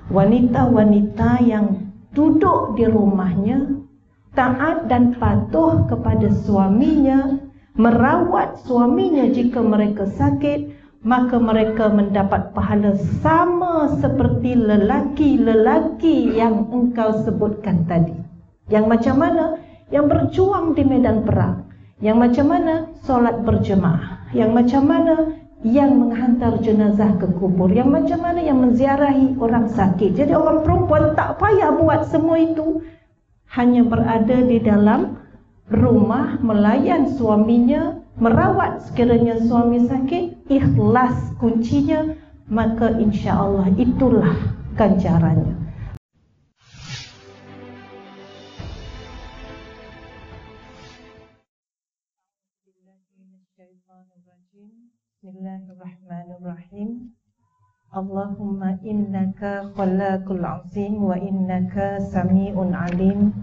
wanita-wanita yang duduk di rumahnya, taat dan patuh kepada suaminya, merawat suaminya jika mereka sakit, maka mereka mendapat pahala sama seperti lelaki-lelaki yang engkau sebutkan tadi. Yang macam mana? Yang berjuang di medan perang. Yang macam mana? Solat berjemaah. Yang macam mana? Yang menghantar jenazah ke kubur. Yang macam mana? Yang menziarahi orang sakit. Jadi orang perempuan tak payah buat semua itu, hanya berada di dalam rumah, melayan suaminya, merawat sekiranya suami sakit, ikhlas kuncinya, maka insya-Allah itulah ganjarannya. Bismillahirrahmanirrahim. Allahumma innaka khalaqul azim wa innaka sami'un alim.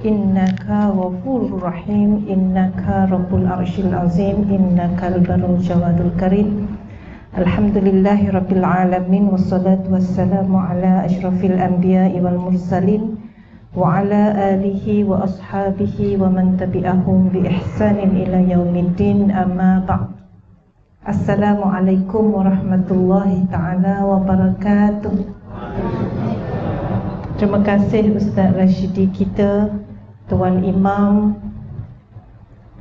Innaka ghafurur rahim. Innaka rabbul arsyil azim. Innakal barul jawadul karim. Alhamdulillahi rabbil alamin. Wassalatu wassalamu ala asyrafil anbiya'i wal mursalin wa ala alihi wa ashabihi wa man tabi'ahum bi ihsanin ila yaumiddin. Amma ba'd. Assalamualaikum warahmatullahi ta'ala wabarakatuh. Terima kasih Ustaz Rashidi kita, Tuan Imam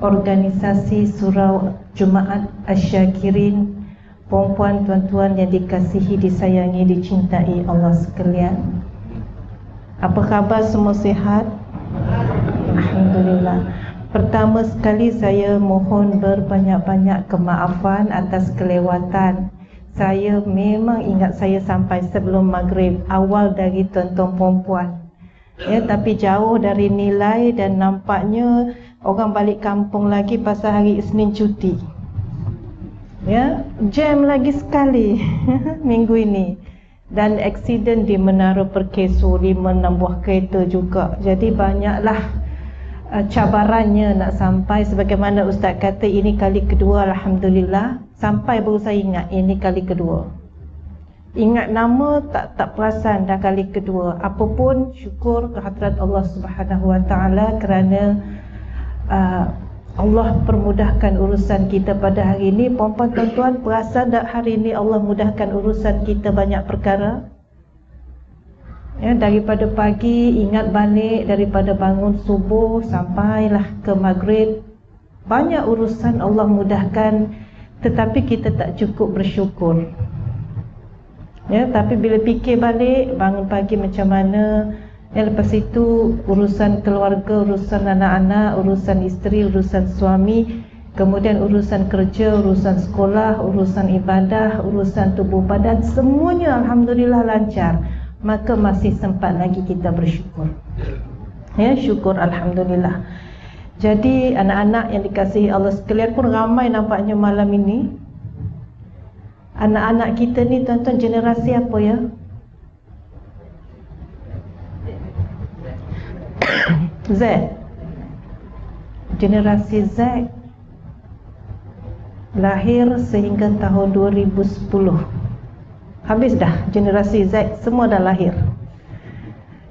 Organisasi Surau Jumaat Asyakirin, puan-puan, tuan-tuan yang dikasihi, disayangi, dicintai Allah sekalian. Apa khabar, semua sihat? Alhamdulillah. Pertama sekali saya mohon berbanyak-banyak kemaafan atas kelewatan. Saya memang ingat saya sampai sebelum maghrib, awal dari tuan-tuan perempuan. Ya, tapi jauh dari nilai dan nampaknya orang balik kampung lagi pasal hari Isnin cuti. Ya, jam lagi sekali minggu ini. Dan aksiden di Menara Perkeso 5-6 buah kereta juga. Jadi banyaklah cabarannya nak sampai. Sebagaimana Ustaz kata, ini kali kedua, Alhamdulillah. Sampai baru saya ingat ini kali kedua. Ingat nama tak perasan dah kali kedua. Apapun syukur kehadrat Allah Subhanahu Wa Taala kerana Allah permudahkan urusan kita pada hari ini. Puan-puan, tuan-tuan, perasan tak hari ini Allah mudahkan urusan kita banyak perkara? Ya, daripada pagi ingat balik, daripada bangun subuh sampailah ke maghrib, banyak urusan Allah mudahkan, tetapi kita tak cukup bersyukur. Ya, tapi bila fikir balik, bangun pagi macam mana, ya, lepas itu urusan keluarga, urusan anak-anak, urusan isteri, urusan suami, kemudian urusan kerja, urusan sekolah, urusan ibadah, urusan tubuh badan, semuanya Alhamdulillah lancar. Maka masih sempat lagi kita bersyukur. Ya, syukur Alhamdulillah. Jadi anak-anak yang dikasihi Allah sekalian pun ramai nampaknya malam ini. Anak-anak kita ni tuan-tuan generasi apa ya? Z. Generasi Z. Lahir sehingga tahun 2010. Habis dah generasi Z, semua dah lahir.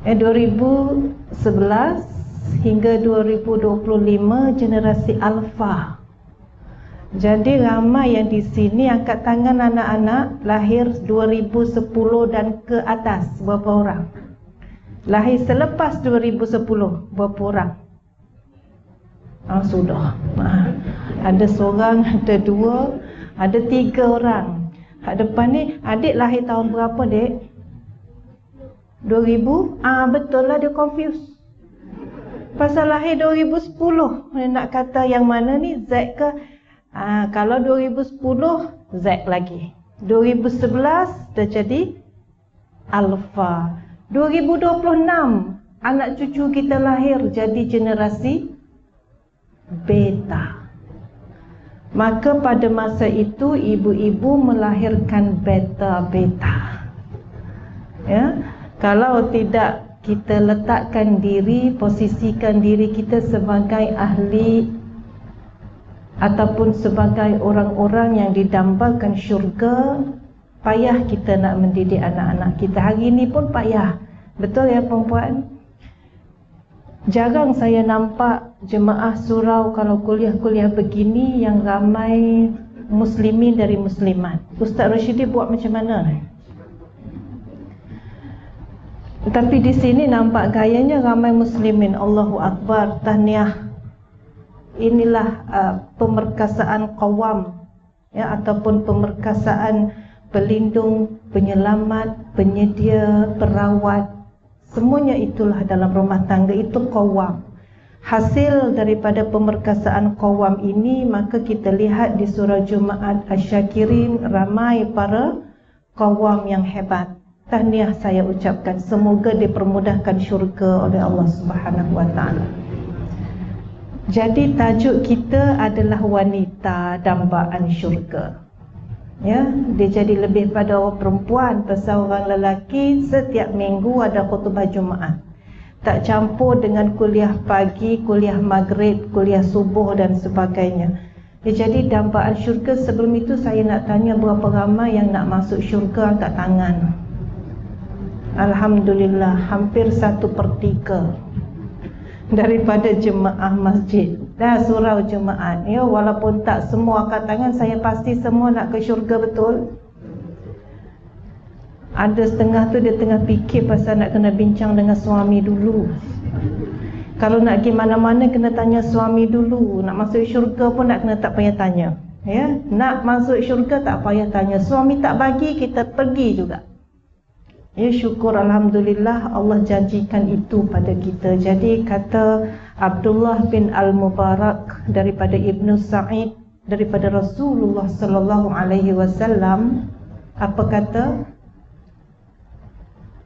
2011 hingga 2025 generasi Alpha. Jadi ramai yang di sini angkat tangan anak-anak lahir 2010 dan ke atas, berapa orang? Lahir selepas 2010, berapa orang? Sudah. Ada seorang, ada dua, ada tiga orang. Kat depan ni, adik lahir tahun berapa, dek? 2000? Betul lah, dia confused. Pasal lahir 2010. Dia nak kata yang mana ni, Z ke? Kalau 2010, Z lagi. 2011, dah jadi Alpha. 2026, anak cucu kita lahir jadi generasi Beta. Maka pada masa itu ibu-ibu melahirkan beta-beta. Ya, kalau tidak kita letakkan diri, posisikan diri kita sebagai ahli ataupun sebagai orang-orang yang didambakan syurga, Payah kita nak mendidik anak-anak kita. Hari ni pun payah. Betul ya perempuan? Jarang saya nampak jemaah surau kalau kuliah-kuliah begini yang ramai muslimin dari muslimat. Ustaz Rashidi buat macam mana? Tapi di sini nampak gayanya ramai muslimin. Allahu Akbar, tahniah. Inilah pemerkasaan qawam, ya, ataupun pemerkasaan pelindung, penyelamat, penyedia, perawat. Semuanya itulah dalam rumah tangga, itu qawam. Hasil daripada pemerkasaan qawam ini, maka kita lihat di surah Jumaat Asy-Syakirin, ramai para qawam yang hebat. Tahniah saya ucapkan, semoga dipermudahkan syurga oleh Allah Subhanahu wa taala. Jadi tajuk kita adalah wanita dambaan syurga. Ya, dia jadi lebih pada orang perempuan. Pasal orang lelaki setiap minggu ada khutbah Jumaat. Tak campur dengan kuliah pagi, kuliah maghrib, kuliah subuh dan sebagainya. Jadi dambaan syurga. Sebelum itu saya nak tanya berapa ramai yang nak masuk syurga, angkat tangan. Alhamdulillah, hampir 1/3 daripada jemaah masjid dan surau Jumaat. Ya, walaupun tak semua angkat tangan, saya pasti semua nak ke syurga, betul? Ada setengah tu dia tengah fikir pasal nak kena bincang dengan suami dulu. Kalau nak pergi mana-mana kena tanya suami dulu. Nak masuk syurga pun nak kena tak payah tanya. Ya, nak masuk syurga tak payah tanya. Suami tak bagi, kita pergi juga. Ya, syukur alhamdulillah Allah janjikan itu pada kita. Jadi kata Abdullah bin Al-Mubarak daripada Ibnu Sa'id daripada Rasulullah sallallahu alaihi wasallam, apa kata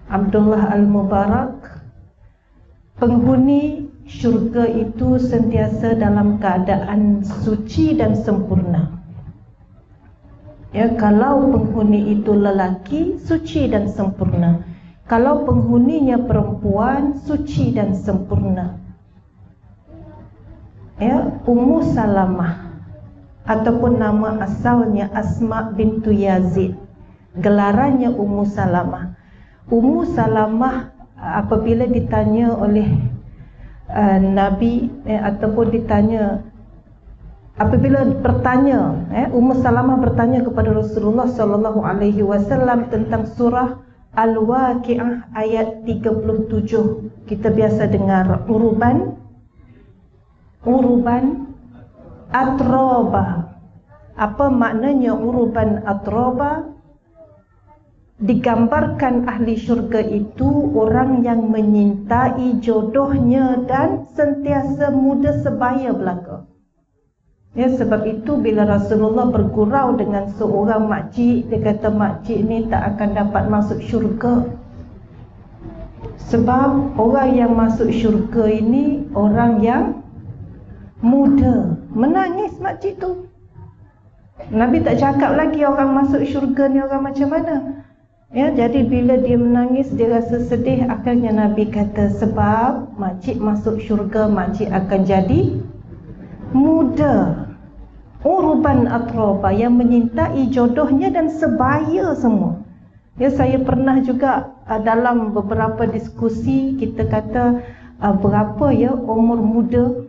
Abdullah Al-Mubarak? Penghuni syurga itu sentiasa dalam keadaan suci dan sempurna. Ya, kalau penghuni itu lelaki, suci dan sempurna. Kalau penghuninya perempuan, suci dan sempurna. Ya, Ummu Salamah ataupun nama asalnya Asma bintu Yazid. Gelarannya Ummu Salamah. Ummu Salamah apabila ditanya oleh Nabi ataupun ditanya, apabila bertanya, Ummu Salamah bertanya kepada Rasulullah sallallahu alaihi wasallam tentang surah Al-Waqi'ah ayat 37. Kita biasa dengar uruban atroba. Apa maknanya uruban atroba? Digambarkan ahli syurga itu orang yang menyintai jodohnya dan sentiasa muda sebaya belaka. Ya, sebab itu bila Rasulullah bergurau dengan seorang makcik, dia kata makcik ni tak akan dapat masuk syurga. Sebab orang yang masuk syurga ini orang yang muda. Menangis makcik tu. Nabi tak cakap lagi orang masuk syurga ni orang macam mana. Ya, jadi bila dia menangis, dia rasa sedih. Akhirnya Nabi kata, sebab makcik masuk syurga, makcik akan jadi muda. Uruban atroba, yang menyintai jodohnya dan sebaya semua. Ya, saya pernah juga dalam beberapa diskusi kita kata berapa ya umur muda?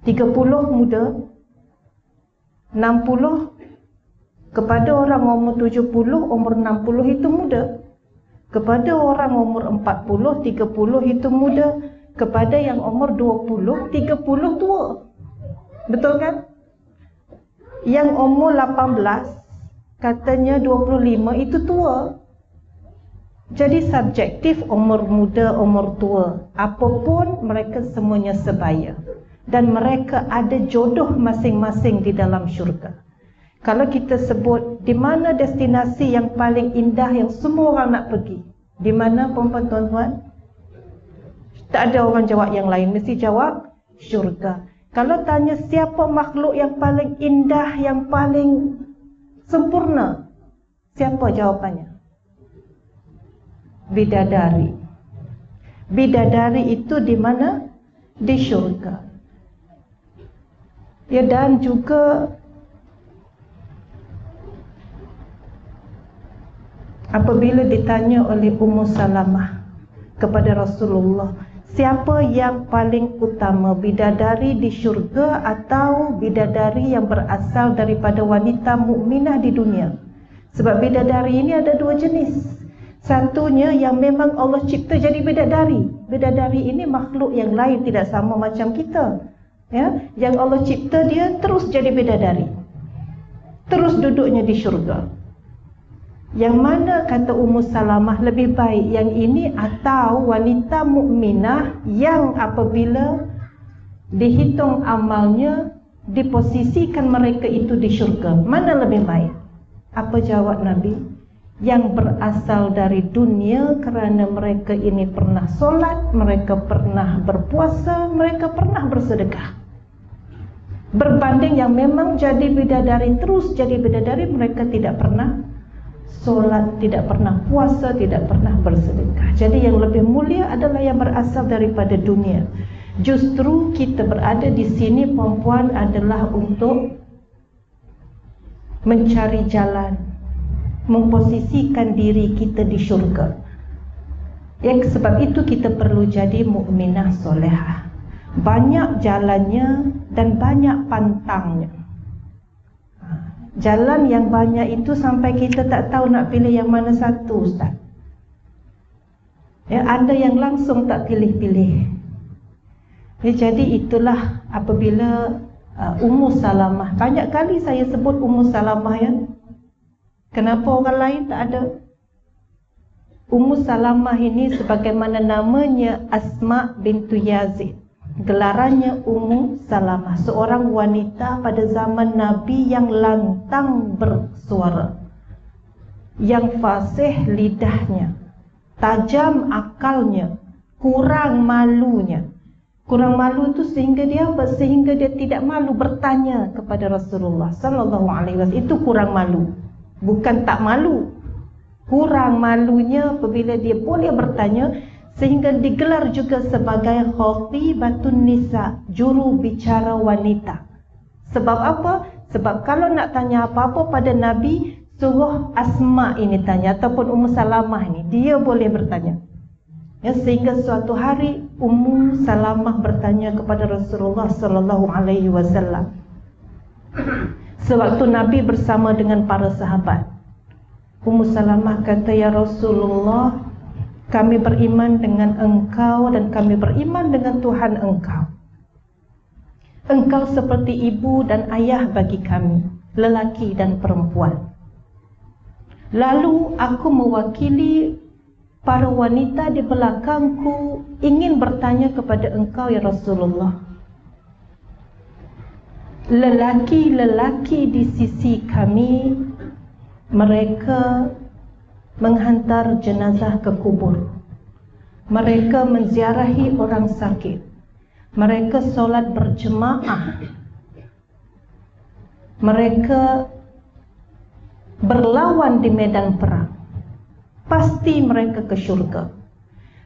30 muda, 60. Kepada orang umur 70, umur 60 itu muda. Kepada orang umur 40, 30 itu muda. Kepada yang umur 20, 30 tua. Betul kan? Yang umur 18, katanya 25 itu tua. Jadi subjektif umur muda, umur tua. Apapun mereka semuanya sebaya. Dan mereka ada jodoh masing-masing di dalam syurga. Kalau kita sebut di mana destinasi yang paling indah yang semua orang nak pergi, di mana perempuan tuan-tuan? Tak ada orang jawab yang lain, mesti jawab syurga. Kalau tanya siapa makhluk yang paling indah, yang paling sempurna, siapa jawapannya? Bidadari. Bidadari itu di mana? Di syurga. Ya, dan juga apabila ditanya oleh Ummu Salamah kepada Rasulullah, siapa yang paling utama, bidadari di syurga atau bidadari yang berasal daripada wanita mukminah di dunia? Sebab bidadari ini ada dua jenis. Satunya yang memang Allah cipta jadi bidadari. Bidadari ini makhluk yang lain, tidak sama macam kita. Ya, yang Allah cipta dia terus jadi bidadari, terus duduknya di syurga. Yang mana kata Ummu Salamah lebih baik, yang ini atau wanita mukminah yang apabila dihitung amalnya diposisikan mereka itu di syurga? Mana lebih baik? Apa jawab Nabi? Yang berasal dari dunia kerana mereka ini pernah solat, mereka pernah berpuasa, mereka pernah bersedekah. Berbanding yang memang jadi bidadari, terus jadi bidadari, mereka tidak pernah solat, tidak pernah puasa, tidak pernah bersedekah. Jadi yang lebih mulia adalah yang berasal daripada dunia. Justru kita berada di sini perempuan adalah untuk mencari jalan, memposisikan diri kita di syurga. Yang sebab itu kita perlu jadi mukminah solehah. Banyak jalannya dan banyak pantangnya. Jalan yang banyak itu sampai kita tak tahu nak pilih yang mana satu, Ustaz. Ya, ada yang langsung tak pilih-pilih. Ya, jadi itulah apabila Ummu Salamah, banyak kali saya sebut Ummu Salamah ya. Kenapa orang lain tak ada? Ummu Salamah ini sebagaimana namanya Asma bintu Yazid. Gelarannya Ummu Salamah, seorang wanita pada zaman Nabi yang lantang bersuara, yang fasih lidahnya, tajam akalnya, kurang malunya. Kurang malu itu sehingga dia tidak malu bertanya kepada Rasulullah sallallahu alaihi wasallam. Itu kurang malu, bukan tak malu. Kurang malunya apabila dia boleh bertanya, sehingga digelar juga sebagai khatibatun nisa, juru bicara wanita. Sebab apa? Sebab kalau nak tanya apa-apa pada Nabi, suruh Asma ini tanya, ataupun Ummu Salamah ini, dia boleh bertanya. Ya, sehingga suatu hari Ummu Salamah bertanya kepada Rasulullah sallallahu alaihi wasallam. Sewaktu Nabi bersama dengan para sahabat, Ummu Salamah kata, "Ya Rasulullah, kami beriman dengan engkau dan kami beriman dengan Tuhan engkau. Engkau seperti ibu dan ayah bagi kami, lelaki dan perempuan. Lalu aku mewakili para wanita di belakangku ingin bertanya kepada engkau ya Rasulullah. Lelaki-lelaki di sisi kami, mereka menghantar jenazah ke kubur. Mereka menziarahi orang sakit. Mereka solat berjemaah. Mereka berlawan di medan perang. Pasti mereka ke syurga.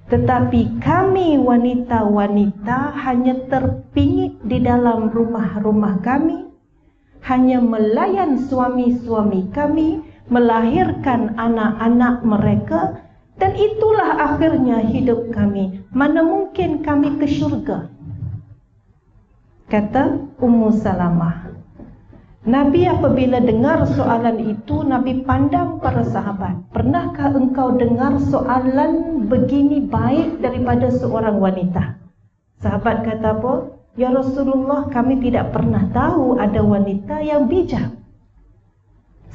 Tetapi kami wanita-wanita hanya terpingit di dalam rumah-rumah kami, hanya melayan suami-suami kami, melahirkan anak-anak mereka, dan itulah akhirnya hidup kami. Mana mungkin kami ke syurga?" Kata Ummu Salamah. Nabi apabila dengar soalan itu, Nabi pandang para sahabat. "Pernahkah engkau dengar soalan begini baik daripada seorang wanita?" Sahabat kata apa? "Ya Rasulullah, kami tidak pernah tahu ada wanita yang bijak."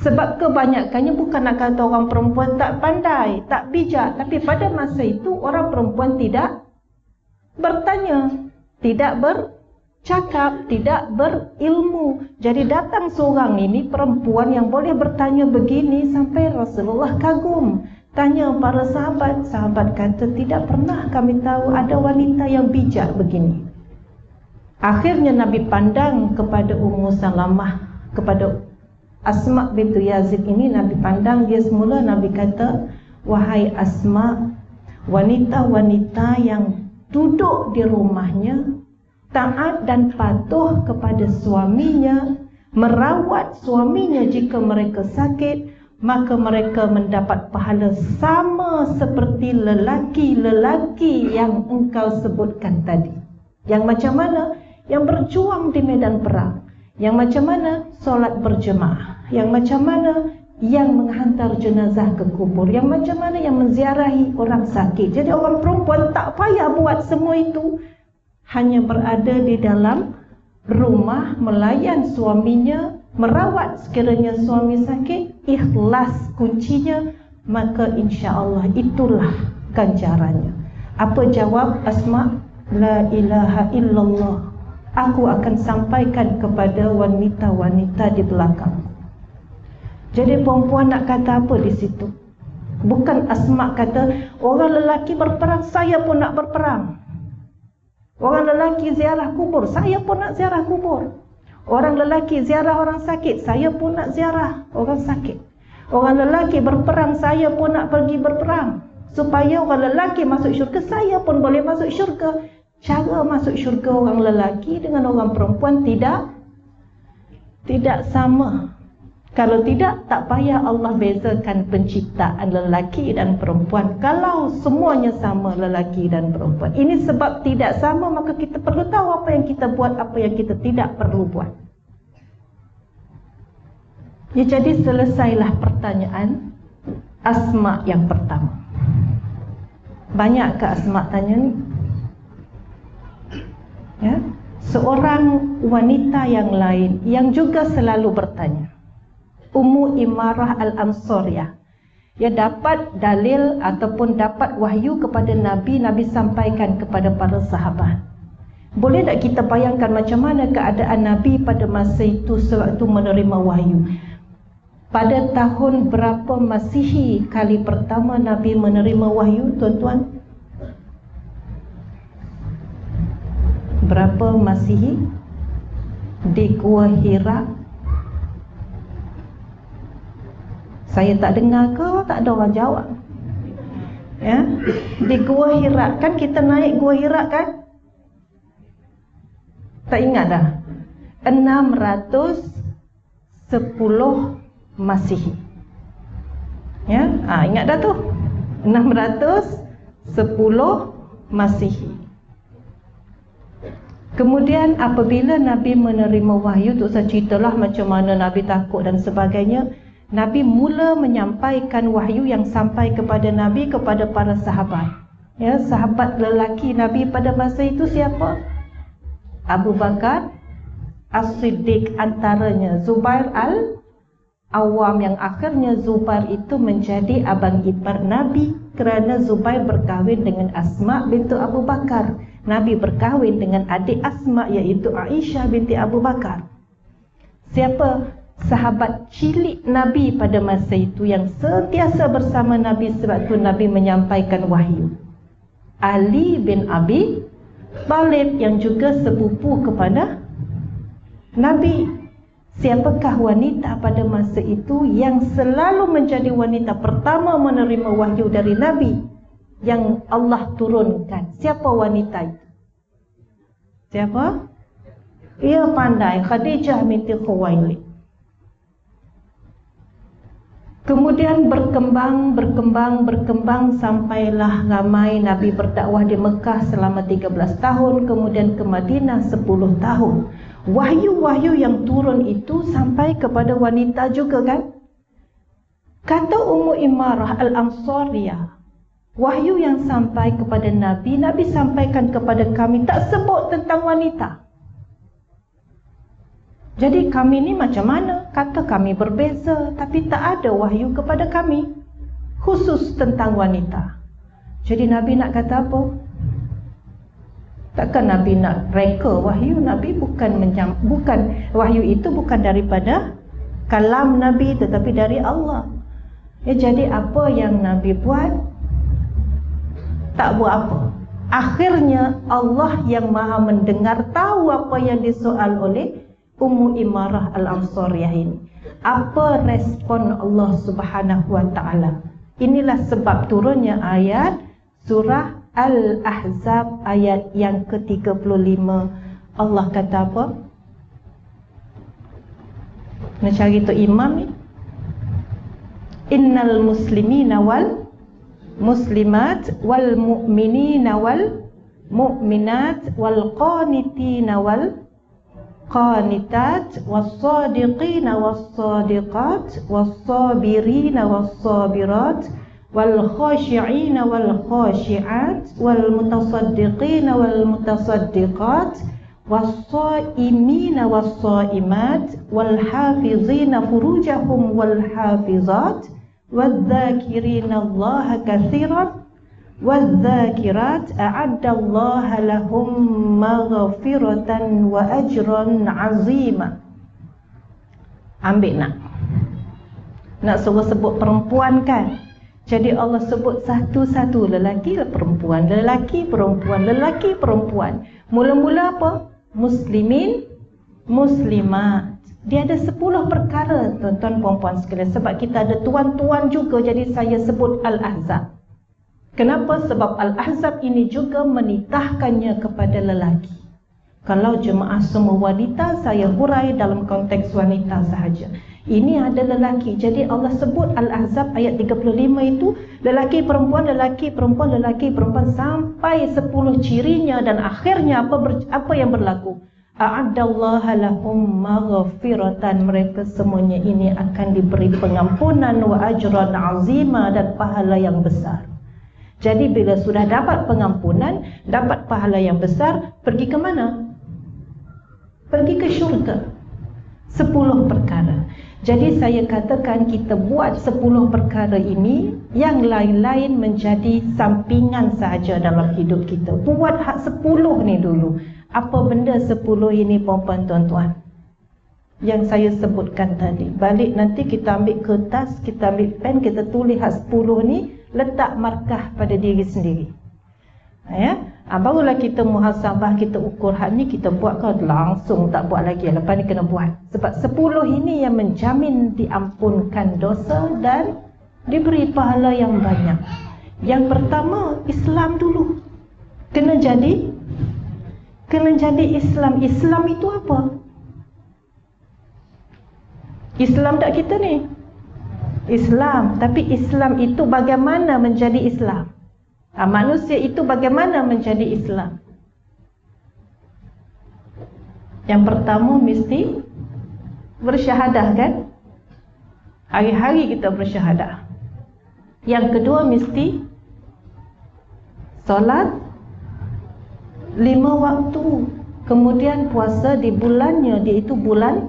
Sebab kebanyakannya bukan nak kata orang perempuan tak pandai, tak bijak, tapi pada masa itu orang perempuan tidak bertanya, tidak bercakap, tidak berilmu. Jadi datang seorang ini perempuan yang boleh bertanya begini, sampai Rasulullah kagum. Tanya para sahabat, sahabat kata, "Tidak pernah kami tahu ada wanita yang bijak begini." Akhirnya Nabi pandang kepada Ummu Salamah, kepada Asma bintu Yazid ini, Nabi pandang dia semula. Nabi kata, "Wahai Asma, wanita-wanita yang duduk di rumahnya, taat dan patuh kepada suaminya, merawat suaminya jika mereka sakit, maka mereka mendapat pahala sama seperti lelaki-lelaki yang engkau sebutkan tadi. Yang macam mana? Yang berjuang di medan perang. Yang macam mana? Solat berjemaah. Yang macam mana? Yang menghantar jenazah ke kubur. Yang macam mana? Yang menziarahi orang sakit. Jadi orang perempuan tak payah buat semua itu, hanya berada di dalam rumah, melayan suaminya, merawat sekiranya suami sakit, ikhlas kuncinya, maka insya-Allah itulah ganjarannya. Apa jawab Asma? La ilaha illallah. Aku akan sampaikan kepada wanita-wanita di belakang. Jadi perempuan nak kata apa di situ? Bukan Asma kata, orang lelaki berperang, saya pun nak berperang. Orang lelaki ziarah kubur, saya pun nak ziarah kubur. Orang lelaki ziarah orang sakit, saya pun nak ziarah orang sakit. Orang lelaki berperang, saya pun nak pergi berperang. Supaya orang lelaki masuk syurga, saya pun boleh masuk syurga. Cara masuk syurga orang lelaki dengan orang perempuan tidak sama. Kalau tidak, tak payah Allah bezakan penciptaan lelaki dan perempuan. Kalau semuanya sama, lelaki dan perempuan. Ini sebab tidak sama, maka kita perlu tahu apa yang kita buat, apa yang kita tidak perlu buat. Ya, jadi selesailah pertanyaan Asma yang pertama. Banyak ke Asma tanya ni? Ya, seorang wanita yang lain yang juga selalu bertanya, Ummu Imarah Al-Ansariyah, ia dapat dalil ataupun dapat wahyu kepada Nabi, Nabi sampaikan kepada para sahabat. Boleh tak kita bayangkan macam mana keadaan Nabi pada masa itu sewaktu menerima wahyu? Pada tahun berapa Masihi kali pertama Nabi menerima wahyu, tuan-tuan? Berapa Masihi? Di Gua Hira. Saya tak dengar ke? Tak ada orang jawab. Ya, di Gua Hira. Kan kita naik Gua Hira kan? Tak ingat dah. 610 Masihi. Ya, ingat dah tu. 610 Masihi. Kemudian apabila Nabi menerima wahyu, tu saya ceritalah macam mana Nabi takut dan sebagainya. Nabi mula menyampaikan wahyu yang sampai kepada Nabi kepada para sahabat. Ya, sahabat lelaki Nabi pada masa itu siapa? Abu Bakar As-Siddiq antaranya, Zubair Al-Awwam yang akhirnya Zubair itu menjadi abang ipar Nabi kerana Zubair berkahwin dengan Asma binti Abu Bakar. Nabi berkahwin dengan adik Asma iaitu Aisyah binti Abu Bakar. Siapa? Sahabat cilik Nabi pada masa itu yang sentiasa bersama Nabi sewaktu Nabi menyampaikan wahyu. Ali bin Abi Thalib yang juga sepupu kepada Nabi. Siapakah wanita pada masa itu yang selalu menjadi wanita pertama menerima wahyu dari Nabi yang Allah turunkan? Siapa wanita itu? Siapa? Ia pandai, Khadijah binti Khuwailid. Kemudian berkembang sampailah ramai Nabi berdakwah di Mekah selama 13 tahun, kemudian ke Madinah 10 tahun. Wahyu-wahyu yang turun itu sampai kepada wanita juga kan? Kata Ummu Imarah Al-Ansariyah, wahyu yang sampai kepada Nabi, Nabi sampaikan kepada kami, tak sebut tentang wanita. Jadi kami ni macam mana? Kata kami berbeza, tapi tak ada wahyu kepada kami khusus tentang wanita. Jadi Nabi nak kata apa? Takkan Nabi nak reka wahyu? Nabi bukan wahyu itu bukan daripada kalam Nabi, tetapi dari Allah. Jadi apa yang Nabi buat? Tak buat apa. Akhirnya Allah yang maha mendengar tahu apa yang disoal oleh Ummu Imarah Al-Ansariyah ini. Apa respon Allah Subhanahu wa taala? Inilah sebab turunnya ayat surah Al-Ahzab ayat yang ke-35. Allah kata apa? Nak cari tu imam ni. Innal muslimina wal muslimat wal mu'minina wal mu'minat wal qanitina wal qanitat was sadiqina was sadiqat was sabirina was sabirat wal khashi'ina wal khashi'at wal mutasaddiqina wal mutasaddiqat was shaimina was shaimat wal hafizina furujahum wal hafizat والذاكرين الله كثيرا والذاكرات أعد الله لهم مغفرة وأجرا عظيما. Ambil nak suruh sebut perempuan kan, jadi Allah sebut satu-satu, lelaki perempuan, lelaki perempuan, lelaki perempuan. Mula-mula apa? Muslimin, muslimat. Dia ada 10 perkara, tuan-tuan puan-puan sekalian. Sebab kita ada tuan-tuan juga, jadi saya sebut Al-Ahzab. Kenapa? Sebab Al-Ahzab ini juga menitahkannya kepada lelaki. Kalau jemaah semua wanita, saya hurai dalam konteks wanita sahaja. Ini ada lelaki. Jadi Allah sebut Al-Ahzab ayat 35 itu lelaki perempuan, lelaki perempuan, lelaki perempuan sampai 10 cirinya, dan akhirnya apa yang berlaku? A'addallaha lahum maghfiratan, mereka semuanya ini akan diberi pengampunan wa ajran azima, dan pahala yang besar. Jadi bila sudah dapat pengampunan, dapat pahala yang besar, pergi ke mana? Pergi ke syurga. 10 perkara. Jadi saya katakan kita buat 10 perkara ini, yang lain-lain menjadi sampingan sahaja dalam hidup kita. Buat hak 10 ni dulu. Apa benda 10 ini puan-puan tuan-tuan yang saya sebutkan tadi? Balik nanti kita ambil kertas, kita ambil pen, kita tulis hak 10 ni, letak markah pada diri sendiri. Ya, barulah kita muhasabah, kita ukur hak ni, kita buat ke langsung tak buat lagi, lepas ni kena buat. Sebab 10 ini yang menjamin diampunkan dosa dan diberi pahala yang banyak. Yang pertama, Islam dulu. Kena jadi Islam. Islam itu apa? Islam tak kita ni? Islam. Tapi Islam itu bagaimana menjadi Islam? Manusia itu bagaimana menjadi Islam? Yang pertama mesti bersyahadah kan? Hari-hari kita bersyahadah. Yang kedua mesti solat 5 waktu, kemudian puasa di bulannya, iaitu bulan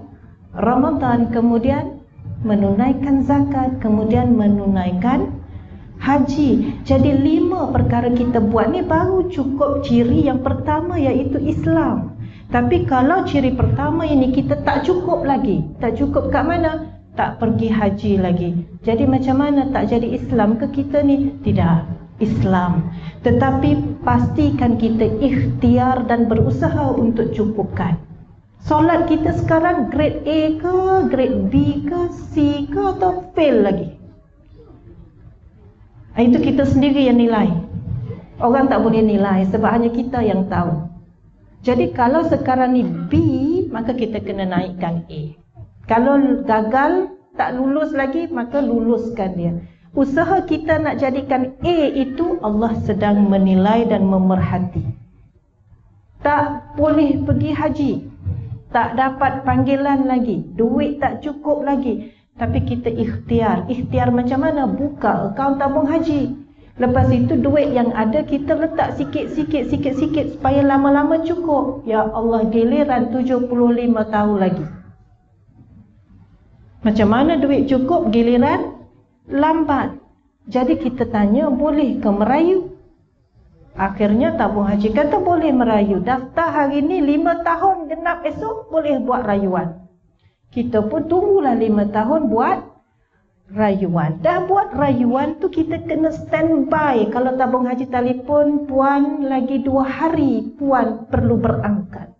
Ramadan, kemudian menunaikan zakat, kemudian menunaikan haji. Jadi 5 perkara kita buat ni baru cukup ciri yang pertama, iaitu Islam. Tapi kalau ciri pertama ini kita tak cukup lagi. Tak cukup kat mana? Tak pergi haji lagi. Jadi macam mana tak jadi Islam ke kita ni? Tidak. Islam. Tetapi pastikan kita ikhtiar dan berusaha untuk cukupkan. Solat kita sekarang grade A ke, grade B ke, C ke, atau fail lagi? Itu kita sendiri yang nilai. Orang tak boleh nilai sebab hanya kita yang tahu. Jadi kalau sekarang ni B, maka kita kena naikkan A. Kalau gagal, tak lulus lagi, maka luluskan dia. Usaha kita nak jadikan A itu Allah sedang menilai dan memerhati. Tak boleh pergi haji, tak dapat panggilan lagi, duit tak cukup lagi, tapi kita ikhtiar. Ikhtiar macam mana? Buka akaun tabung haji. Lepas itu duit yang ada kita letak sikit-sikit supaya lama-lama cukup. Ya Allah, giliran 75 tahun lagi. Macam mana duit cukup, giliran lambat. Jadi kita tanya, boleh ke merayu? Akhirnya tabung haji kata boleh merayu. Daftar hari ni 5 tahun genap, esok boleh buat rayuan. Kita pun tunggulah 5 tahun buat rayuan. Dah buat rayuan tu kita kena standby. Kalau tabung haji telefon, puan lagi 2 hari puan perlu berangkat.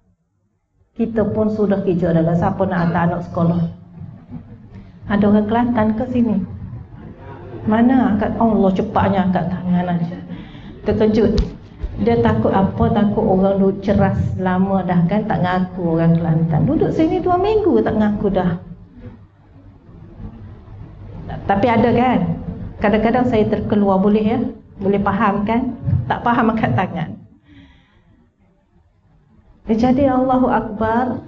Kita pun sudah kerja dah. Siapa nak hantar anak sekolah? Ada orang Kelantan ke sini? Mana angkat? Allah cepatnya angkat tangan aja. Terkejut. Dia takut apa? Takut orang duduk ceras lama dah kan, tak ngaku orang Kelantan. Duduk sini 2 minggu tak ngaku dah. Tapi ada kan, kadang-kadang saya terkeluar, boleh ya? Boleh faham kan? Tak faham angkat tangan. Jadi Allahu Akbar,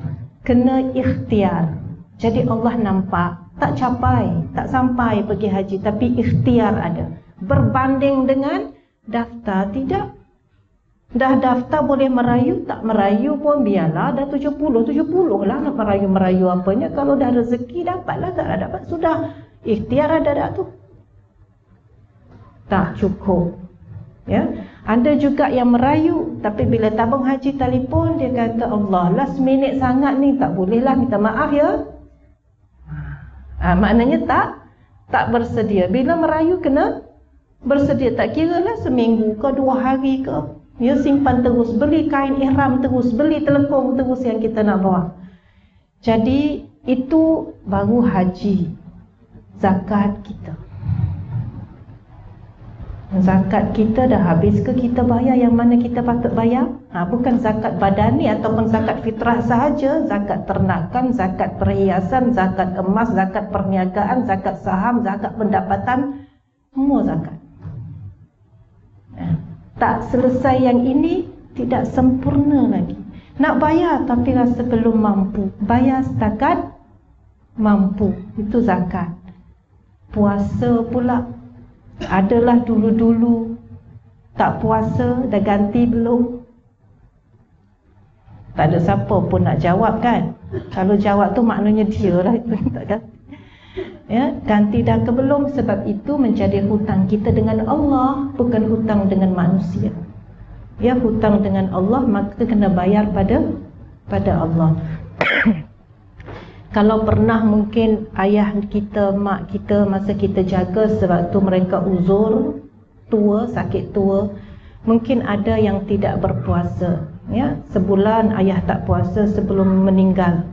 kena ikhtiar. Jadi Allah nampak, tak capai, tak sampai pergi haji, tapi ikhtiar ada. Berbanding dengan daftar, tidak. Dah daftar boleh merayu, tak merayu pun biarlah. Dah 70 lah nak merayu apanya. Kalau dah rezeki dapatlah, tak dapat sudah. Ikhtiar ada dah tu. Tak cukup. Ya, ada juga yang merayu, tapi bila tabung haji telefon, dia kata, Allah, last minute sangat ni, tak bolehlah, minta maaf ya. Maknanya tak bersedia. Bila merayu kena bersedia, tak kira lah seminggu ke 2 hari ke. Ya, simpan terus, beli kain ihram terus, beli telekung terus yang kita nak bawa. Jadi itu baru haji. Zakat kita, zakat kita dah habis ke kita bayar yang mana kita patut bayar? Bukan zakat badani ataupun zakat fitrah sahaja. Zakat ternakan, zakat perhiasan, zakat emas, zakat perniagaan, zakat saham, zakat pendapatan, semua zakat. Tak selesai yang ini, tidak sempurna lagi. Nak bayar tapi rasa belum mampu. Bayar setakat mampu. Itu zakat. Puasa pula. Adalah dulu-dulu tak puasa, dah ganti belum? Tak ada siapa pun nak jawab kan? Kalau jawab tu maknanya dia lah itu tak ganti. Ya, ganti dah ke belum? Sebab itu menjadi hutang kita dengan Allah, bukan hutang dengan manusia. Ya, hutang dengan Allah, maka kena bayar pada Allah. Kalau pernah mungkin ayah kita, mak kita masa kita jaga, sebab tu mereka uzur, tua, sakit tua, mungkin ada yang tidak berpuasa. Ya, sebulan ayah tak puasa sebelum meninggal.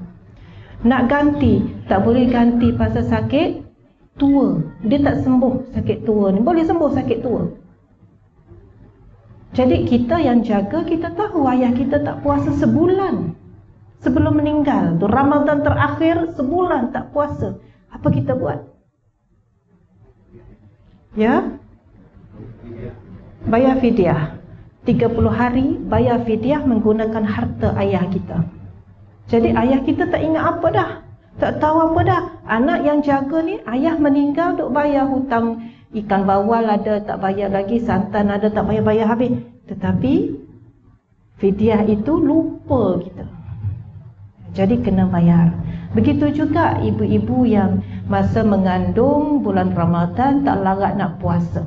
Nak ganti, tak boleh ganti pasal sakit tua. Dia tak sembuh sakit tua ni. Boleh sembuh sakit tua. Jadi kita yang jaga, kita tahu ayah kita tak puasa sebulan sebelum meninggal. Tu Ramadan terakhir, sebulan tak puasa. Apa kita buat? Ya? Bayar fidyah. 30 hari bayar fidyah menggunakan harta ayah kita. Jadi ayah kita tak ingat apa dah, tak tahu apa dah. Anak yang jaga ni, ayah meninggal duk bayar hutang. Ikan bawal ada tak bayar lagi, santan ada tak bayar habis. Tetapi fidyah itu lupa kita. Jadi kena bayar. Begitu juga ibu-ibu yang masa mengandung bulan Ramadan tak larat nak puasa.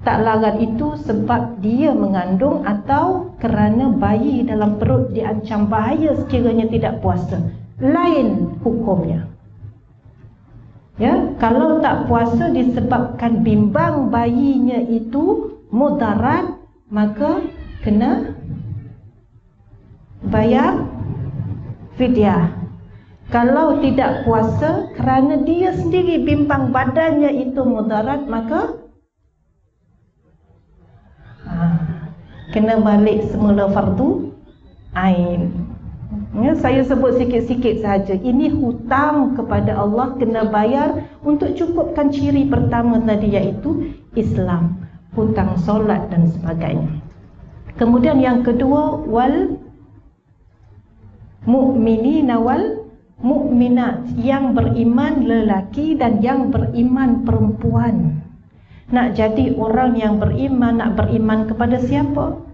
Tak larat itu sebab dia mengandung atau kerana bayi dalam perut diancam bahaya sekiranya tidak puasa. Lain hukumnya. Ya, kalau tak puasa disebabkan bimbang bayinya itu mudarat, maka kena bayar fidyah. Kalau tidak puasa kerana dia sendiri bimbang badannya itu mudarat, maka kena balik semula fardu ain. Ya, saya sebut sikit-sikit sahaja. Ini hutang kepada Allah, kena bayar untuk cukupkan ciri pertama tadi, iaitu Islam, hutang solat dan sebagainya. Kemudian yang kedua, wal mu'minina wal mu'minat, yang beriman lelaki dan yang beriman perempuan. Nak jadi orang yang beriman, nak beriman kepada siapa?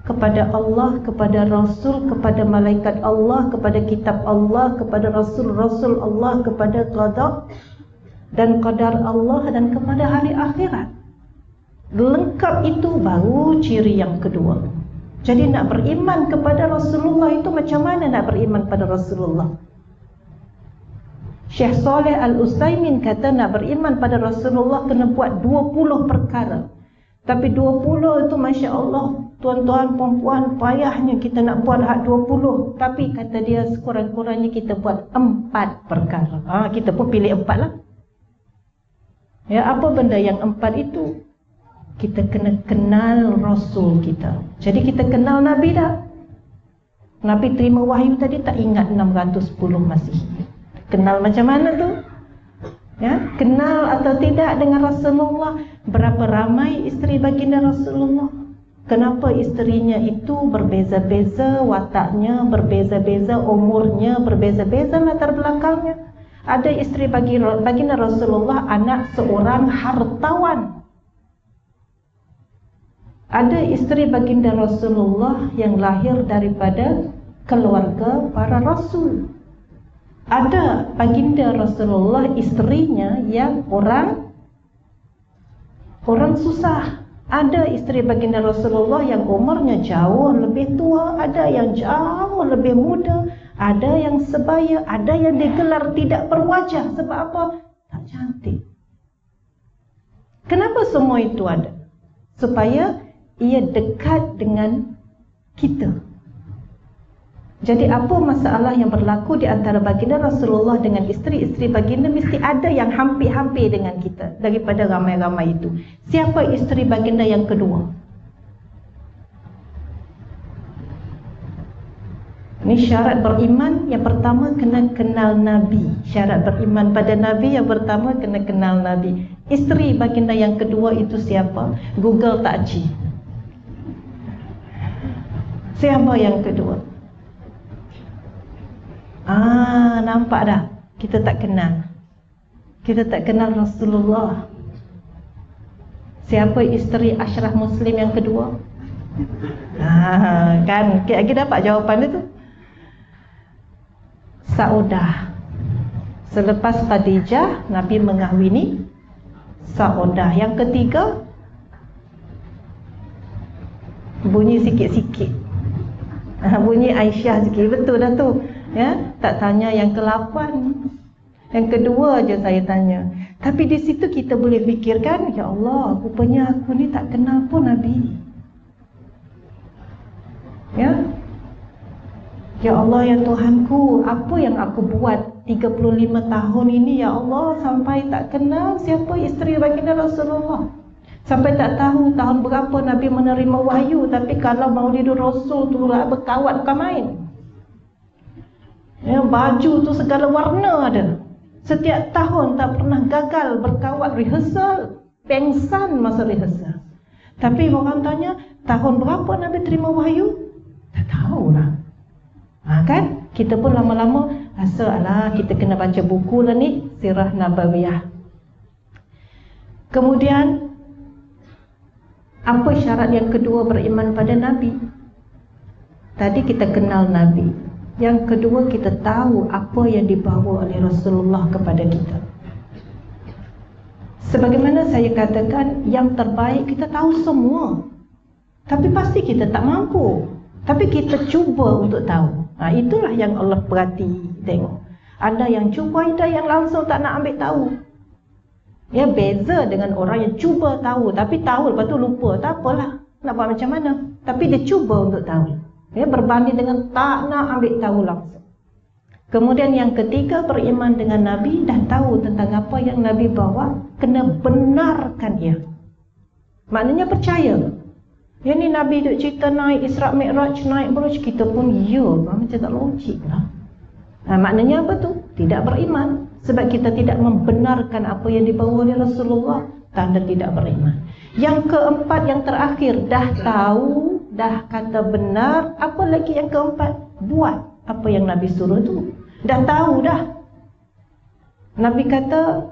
Kepada Allah, kepada Rasul, kepada malaikat Allah, kepada kitab Allah, kepada Rasul-Rasul Allah, kepada qada dan qadar Allah, dan kepada hari akhirat. Lengkap itu baru ciri yang kedua. Jadi nak beriman kepada Rasulullah itu macam mana nak beriman pada Rasulullah? Syekh Saleh Al-Utsaimin kata nak beriman pada Rasulullah kena buat 20 perkara. Tapi 20 itu Masya Allah, tuan-tuan, perempuan, payahnya kita nak buat hak 20. Tapi kata dia sekurang-kurangnya kita buat 4 perkara. Kita pun pilih 4 lah. Ya, apa benda yang 4 itu? Kita kena kenal Rasul kita. Jadi kita kenal Nabi dah. Nabi terima wahyu tadi tak ingat 610 Masihi. Kenal macam mana tu? Ya, kenal atau tidak dengan Rasulullah? Berapa ramai isteri baginda Rasulullah? Kenapa isterinya itu berbeza-beza wataknya, berbeza-beza umurnya, berbeza-beza latar belakangnya? Ada isteri baginda Rasulullah anak seorang hartawan. Ada isteri baginda Rasulullah yang lahir daripada keluarga para rasul. Ada baginda Rasulullah isterinya yang orang susah. Ada isteri baginda Rasulullah yang umurnya jauh lebih tua, ada yang jauh lebih muda, ada yang sebaya, ada yang digelar tidak berwajah. Sebab apa? Tak cantik. Kenapa semua itu ada? Supaya ia dekat dengan kita. Jadi apa masalah yang berlaku di antara baginda Rasulullah dengan isteri-isteri baginda, mesti ada yang hampir-hampir dengan kita daripada ramai-ramai itu. Siapa isteri baginda yang kedua? Ini syarat beriman. Yang pertama, kena kenal Nabi. Syarat beriman pada Nabi yang pertama, kena kenal Nabi. Isteri baginda yang kedua itu siapa? Google takji. Siapa yang kedua? Nampak dah, kita tak kenal. Kita tak kenal Rasulullah. Siapa isteri Ashraf Muslim yang kedua? Kan kita dapat jawapan itu. Saudah. Selepas Khadijah, Nabi mengahwini Saudah. Yang ketiga, bunyi sikit-sikit. Bunyi Aisyah sikit. Betul dah tu. Ya, tak tanya yang ke-8. Yang kedua aja saya tanya. Tapi di situ kita boleh fikirkan, ya Allah, rupanya aku ni tak kenal pun Nabi. Ya. Ya Allah, ya Tuhanku, apa yang aku buat 35 tahun ini, ya Allah, sampai tak kenal siapa isteri baginda Rasulullah. Sampai tak tahu tahun berapa Nabi menerima wahyu. Tapi kalau Maulidur Rasul tu berkawat bukan main. Ya, baju tu segala warna ada. Setiap tahun tak pernah gagal berkawat rehearsal. Pengsan masa rehearsal. Tapi orang tanya, tahun berapa Nabi terima wahyu? Tak tahulah. Kan? Kita pun lama-lama rasa, alah, kita kena baca buku lah ni, Sirah Nabawiyah. Kemudian, apa syarat yang kedua beriman pada Nabi? Tadi kita kenal Nabi. Yang kedua, kita tahu apa yang dibawa oleh Rasulullah kepada kita. Sebagaimana saya katakan, yang terbaik kita tahu semua. Tapi pasti kita tak mampu. Tapi kita cuba untuk tahu. Itulah yang Allah perhati, tengok. Ada yang cuba, ada yang langsung tak nak ambil tahu. Ya, beza dengan orang yang cuba tahu, tapi tahu lepas tu lupa. Tak apalah, nak buat macam mana. Tapi dia cuba untuk tahu. Ya, berbanding dengan tak nak ambil tahu langsung. Kemudian yang ketiga, beriman dengan Nabi. Dah tahu tentang apa yang Nabi bawa, kena benarkan ia. Maknanya percaya. Ya, ni Nabi duk cerita naik Isra' Mi'raj, naik Buruj, kita pun ya, macam tak logik lah. Maknanya apa tu? Tidak beriman. Sebab kita tidak membenarkan apa yang dibawa oleh Rasulullah, tanda tidak beriman. Yang keempat, yang terakhir, dah tahu, dah kata benar. Apa lagi yang keempat? Buat apa yang Nabi suruh tu. Dah tahu dah. Nabi kata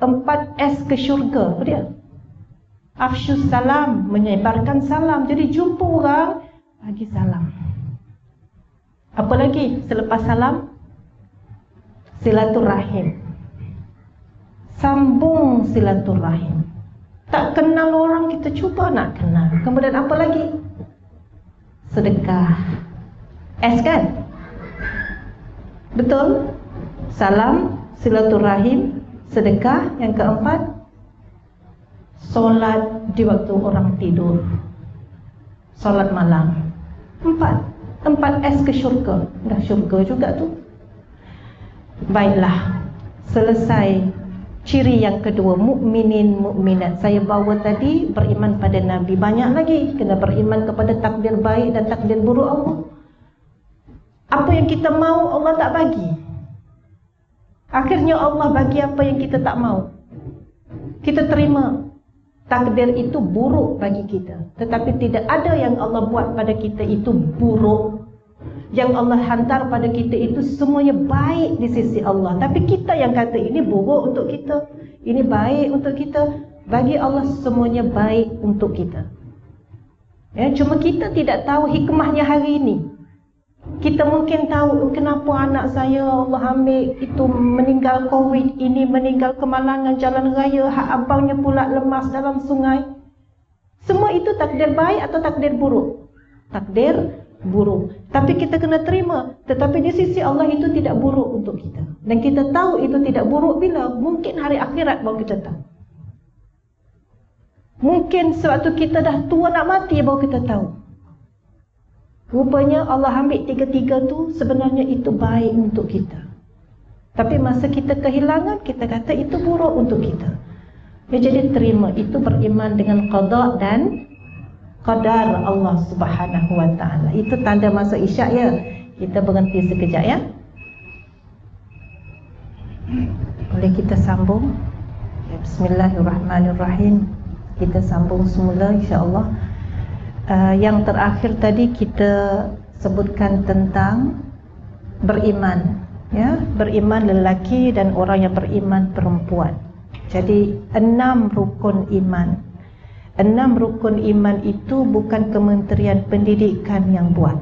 4S ke syurga. Apa dia? Afsyus salam, menyebarkan salam. Jadi jumpa orang, bagi salam. Apa lagi selepas salam? Silaturahim. Sambung silaturahim. Tak kenal orang, kita cuba nak kenal. Kemudian apa lagi? Sedekah. S kan? Betul? Salam, silaturahim, sedekah. Yang keempat, solat di waktu orang tidur. Solat malam. 4S ke syurga. Dah syurga juga tu. Baiklah, selesai ciri yang kedua, mukminin mukminat. Saya bawa tadi beriman pada Nabi. Banyak lagi, kena beriman kepada takdir baik dan takdir buruk Allah. Apa yang kita mau Allah tak bagi. Akhirnya Allah bagi apa yang kita tak mau. Kita terima takdir itu buruk bagi kita, tetapi tidak ada yang Allah buat pada kita itu buruk. Yang Allah hantar pada kita itu semuanya baik di sisi Allah. Tapi kita yang kata ini buruk untuk kita, ini baik untuk kita. Bagi Allah semuanya baik untuk kita. Ya, cuma kita tidak tahu hikmahnya hari ini. Kita mungkin tahu kenapa anak saya Allah ambil itu meninggal COVID, ini meninggal kemalangan jalan raya, hak abangnya pula lemas dalam sungai. Semua itu takdir baik atau takdir buruk? Takdir buruk. Tapi kita kena terima. Tetapi di sisi Allah itu tidak buruk untuk kita. Dan kita tahu itu tidak buruk bila? Mungkin hari akhirat baru kita tahu. Mungkin sewaktu kita dah tua nak mati baru kita tahu. Rupanya Allah ambil tiga-tiga tu sebenarnya itu baik untuk kita. Tapi masa kita kehilangan, kita kata itu buruk untuk kita. Ya, jadi terima. Itu beriman dengan qada dan qadar Allah Subhanahu wa ta'ala. Itu tanda masa isyak ya. Kita berhenti sekejap ya. Boleh kita sambung? Ya, Bismillahirrahmanirrahim. Kita sambung semula insya-Allah. Yang terakhir tadi kita sebutkan tentang beriman, ya, beriman lelaki dan orang yang beriman perempuan. Jadi 6 rukun iman. 6 rukun iman itu bukan Kementerian Pendidikan yang buat,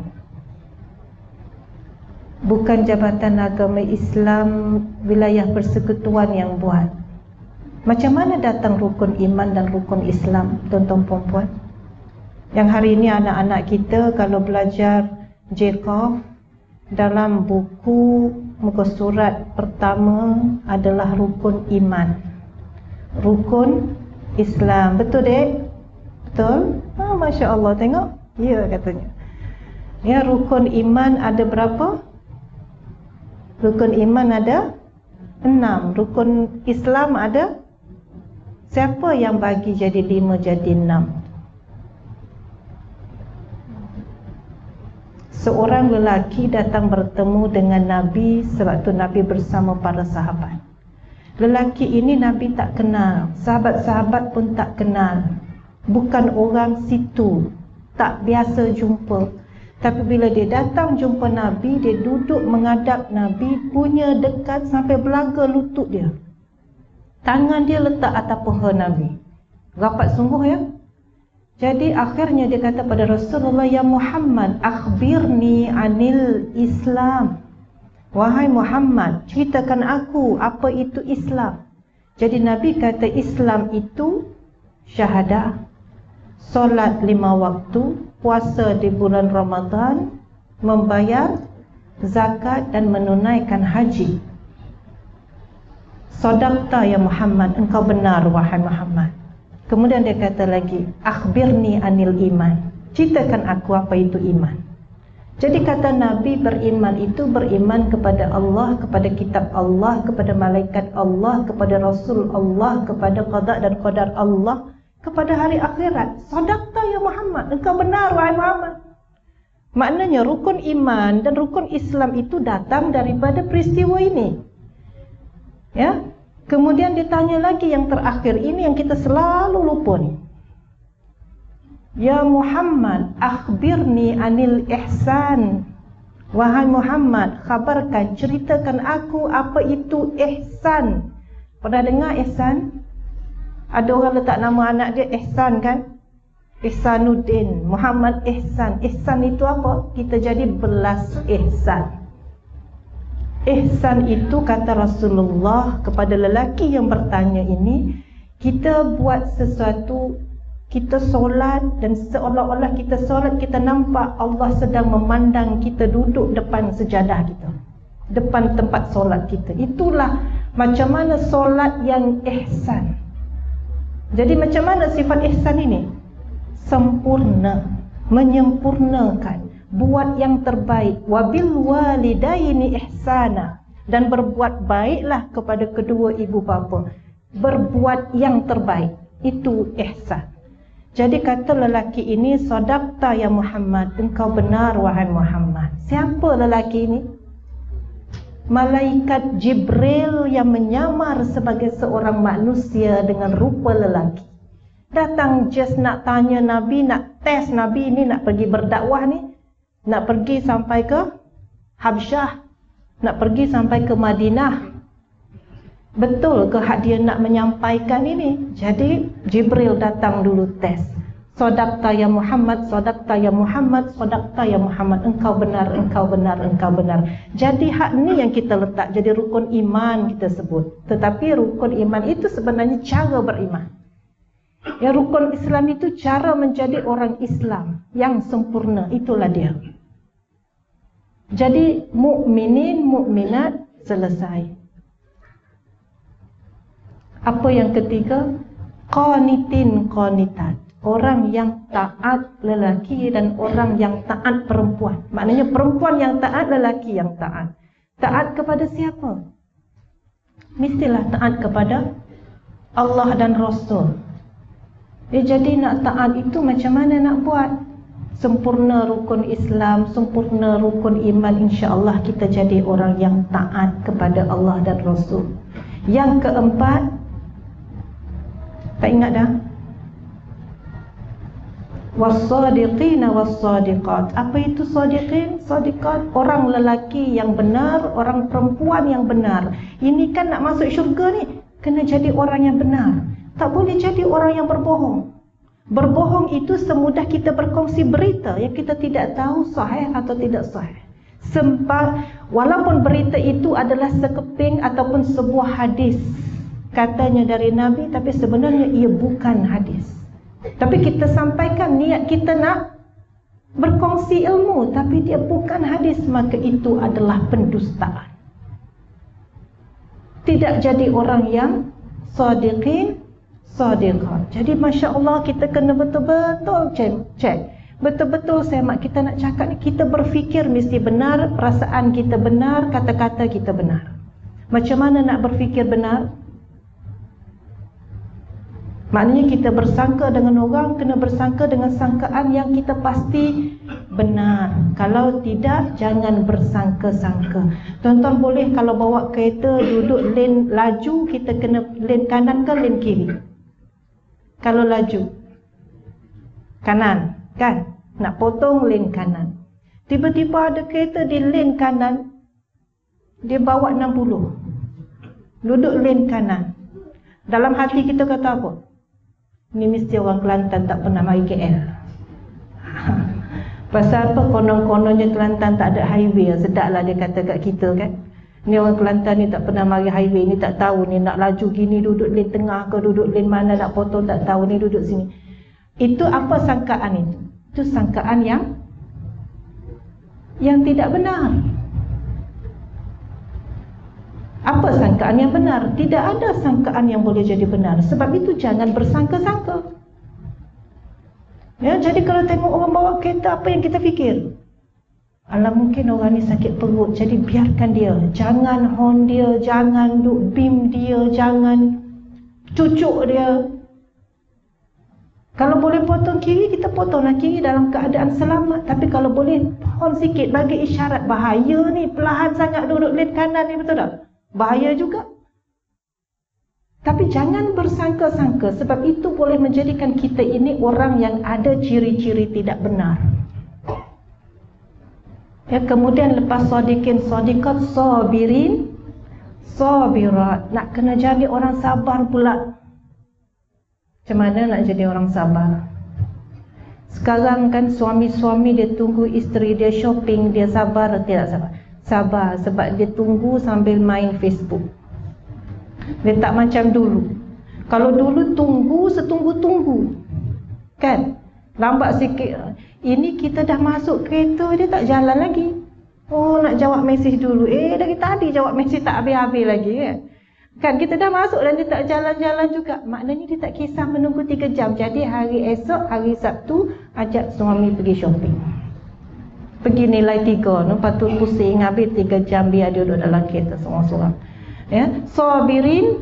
bukan Jabatan Agama Islam Wilayah Persekutuan yang buat. Macam mana datang rukun iman dan rukun Islam, tuan-tuan perempuan? Yang hari ini anak-anak kita kalau belajar JKOF, dalam buku muka surat pertama adalah rukun iman, rukun Islam. Betul dek? Betul? Masya Allah, tengok. Ya katanya. Ya, rukun iman ada berapa? Rukun iman ada 6. Rukun Islam ada? Siapa yang bagi jadi 5 jadi 6? Seorang lelaki datang bertemu dengan Nabi sewaktu Nabi bersama para sahabat. Lelaki ini Nabi tak kenal, sahabat-sahabat pun tak kenal. Bukan orang situ, tak biasa jumpa. Tapi bila dia datang jumpa Nabi, dia duduk menghadap Nabi, punya dekat sampai belaga lutut dia. Tangan dia letak atas paha Nabi. Rapat sungguh ya. Jadi akhirnya dia kata pada Rasulullah, ya Muhammad, akhbirni anil Islam. Wahai Muhammad, ceritakan aku apa itu Islam. Jadi Nabi kata Islam itu syahadah, solat 5 waktu, puasa di bulan Ramadan, membayar zakat dan menunaikan haji. Sadaqta ya Muhammad, engkau benar wahai Muhammad. Kemudian dia kata lagi, akhbirni anil iman. Ceritakan aku apa itu iman. Jadi kata Nabi, beriman itu beriman kepada Allah, kepada kitab Allah, kepada malaikat Allah, kepada Rasul Allah, kepada qada dan qadar Allah, kepada hari akhirat. Sadaqta ya Muhammad, engkau benar wahai Muhammad. Maknanya rukun iman dan rukun Islam itu datang daripada peristiwa ini. Ya. Kemudian ditanya lagi yang terakhir, ini yang kita selalu lupa ni. Ya Muhammad, akhbirni anil ihsan. Wahai Muhammad, khabarkan, ceritakan aku apa itu ihsan. Pernah dengar ihsan? Ada orang letak nama anak dia Ihsan kan? Ihsanuddin, Muhammad Ihsan. Ihsan itu apa? Kita jadi belas ihsan. Ihsan itu kata Rasulullah kepada lelaki yang bertanya ini, kita buat sesuatu, kita solat dan seolah-olah kita solat, kita nampak Allah sedang memandang kita duduk depan sejadah kita, depan tempat solat kita. Itulah macam mana solat yang ihsan. Jadi macam mana sifat ihsan ini? Sempurna, menyempurnakan, buat yang terbaik. Wabil walidaini ihsana, dan berbuat baiklah kepada kedua ibu bapa. Berbuat yang terbaik, itu ihsan. Jadi kata lelaki ini, sadaqta ya Muhammad, engkau benar wahai Muhammad. Siapa lelaki ini? malaikat Jibril yang menyamar sebagai seorang manusia dengan rupa lelaki. Datang just nak tanya Nabi, nak test Nabi ni nak pergi berdakwah ni, nak pergi sampai ke Habsyah, nak pergi sampai ke Madinah. Betul ke hak dia nak menyampaikan ini? Jadi Jibril datang dulu test. Sadaqta ya Muhammad, sadaqta ya Muhammad, sadaqta ya Muhammad. Engkau benar, engkau benar, engkau benar. Jadi hak ni yang kita letak jadi rukun iman kita sebut. Tetapi rukun iman itu sebenarnya cara beriman. Ya, rukun Islam itu cara menjadi orang Islam yang sempurna. Itulah dia. Jadi mukminin, mukminat selesai. Apa yang ketiga? Qanitin, qanitat. Orang yang taat lelaki dan orang yang taat perempuan. Maknanya perempuan yang taat, lelaki yang taat. Taat kepada siapa? Mestilah taat kepada Allah dan Rasul. Jadi nak taat itu macam mana nak buat? Sempurna rukun Islam, sempurna rukun iman, insya-Allah kita jadi orang yang taat kepada Allah dan Rasul. Yang keempat, tak ingat dah? Was-sadiqina was-sadiqat. Apa itu sadiqin, sadiqat? Orang lelaki yang benar, orang perempuan yang benar. Ini kan nak masuk syurga ni, kena jadi orang yang benar. Tak boleh jadi orang yang berbohong. Berbohong itu semudah kita berkongsi berita yang kita tidak tahu sahih atau tidak sahih. Walaupun berita itu adalah sekeping ataupun sebuah hadis, katanya dari Nabi, tapi sebenarnya ia bukan hadis. Tapi kita sampaikan niat kita nak berkongsi ilmu, tapi dia bukan hadis, maka itu adalah pendustaan. Tidak jadi orang yang sadiqin, sadiqat. Jadi Masya Allah kita kena betul-betul cek. Betul-betul semak kita nak cakap ni, kita berfikir mesti benar, perasaan kita benar, kata-kata kita benar. Macam mana nak berfikir benar? Maknanya kita bersangka dengan orang, kena bersangka dengan sangkaan yang kita pasti benar. Kalau tidak, jangan bersangka-sangka. Tuan-tuan boleh kalau bawa kereta duduk lane laju, kita kena lane kanan ke lane kiri? Kalau laju kanan, kan? Nak potong lane kanan. Tiba-tiba ada kereta di lane kanan, dia bawa 60, duduk lane kanan. Dalam hati kita kata apa? Ni mesti orang Kelantan tak pernah mari KL. Pasal apa? Konon-kononnya Kelantan tak ada highway. Sedaplah dia kata kat kita kan. Ni orang Kelantan ni tak pernah mari highway. Ni tak tahu ni nak laju gini duduk lane tengah ke duduk lane mana, nak potong tak tahu, ni duduk sini. Itu apa sangkaan itu? Itu sangkaan yang tidak benar. Apa sangkaan yang benar? Tidak ada sangkaan yang boleh jadi benar. Sebab itu jangan bersangka-sangka. Ya, jadi kalau tengok orang bawa kereta, apa yang kita fikir? Alah, mungkin orang ni sakit perut, jadi biarkan dia. Jangan horn dia, jangan duk beam dia, jangan cucuk dia. Kalau boleh potong kiri, kita potonglah kiri dalam keadaan selamat. Tapi kalau boleh horn sikit, bagi isyarat bahaya ni, perlahan sangat duduk lane kanan ni, betul tak? Bahaya juga. Tapi jangan bersangka-sangka, sebab itu boleh menjadikan kita ini orang yang ada ciri-ciri tidak benar. Ya, kemudian lepas sadiqin, sadiqat, sabirin, sabirat. Nak kena jadi orang sabar pula. Macam mana nak jadi orang sabar? Sekarang kan suami-suami dia tunggu isteri dia shopping, dia sabar atau tidak sabar? Sabar, sebab dia tunggu sambil main Facebook. Dia tak macam dulu. Kalau dulu tunggu setunggu-tunggu, kan? Lambat sikit. Ini kita dah masuk kereta, dia tak jalan lagi. Oh, nak jawab mesej dulu. Dari tadi jawab mesej tak habis-habis lagi, kan? Kan kita dah masuk dan dia tak jalan-jalan juga. Maknanya dia tak kisah menunggu 3 jam. Jadi hari esok, hari Sabtu, ajak suami pergi shopping. Pergi nilai 3, lepas tu pusing habis 3 jam biar dia duduk dalam kereta seorang-seorang. Ya, sabirin,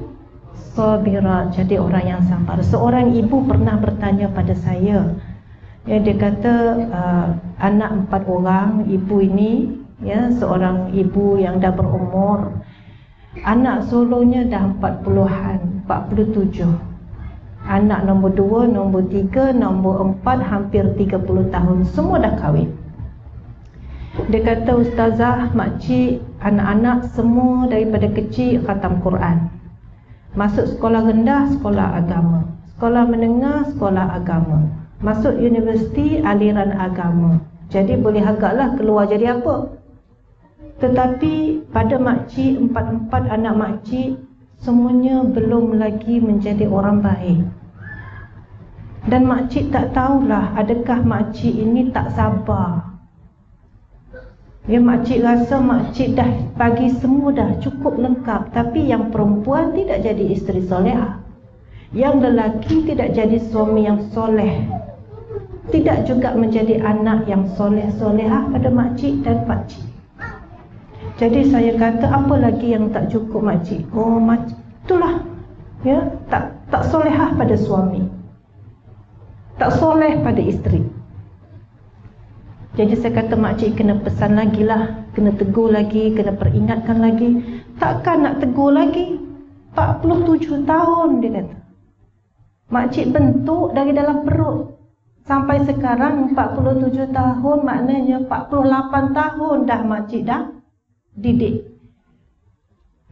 sabirat, jadi orang yang sabar. Seorang ibu pernah bertanya pada saya. Ya, dia kata anak 4 orang, ibu ini ya, seorang ibu yang dah berumur. Anak solonya dah 40-an, 47. Anak nombor 2, nombor 3, nombor 4 hampir 30 tahun, semua dah kahwin. Dia kata, ustazah, makcik, anak-anak semua daripada kecil khatam Quran. Masuk sekolah rendah, sekolah agama. Sekolah menengah, sekolah agama. Masuk universiti, aliran agama. Jadi boleh agaklah keluar jadi apa. Tetapi pada makcik, empat anak makcik, semuanya belum lagi menjadi orang baik. Dan makcik tak tahulah adakah makcik ini tak sabar. Ya, makcik rasa makcik dah bagi semua dah cukup lengkap, tapi yang perempuan tidak jadi isteri solehah, yang lelaki tidak jadi suami yang soleh, tidak juga menjadi anak yang soleh-solehah pada makcik dan pakcik. Jadi saya kata, apa lagi yang tak cukup makcik? Oh, itulah, ya, tak solehah pada suami, tak soleh pada isteri. Jadi saya kata, makcik kena pesan lagi lah, kena tegur lagi, kena peringatkan lagi. Takkan nak tegur lagi? 47 tahun dia kata. Makcik bentuk dari dalam perut sampai sekarang 47 tahun, maknanya 48 tahun dah makcik dah didik.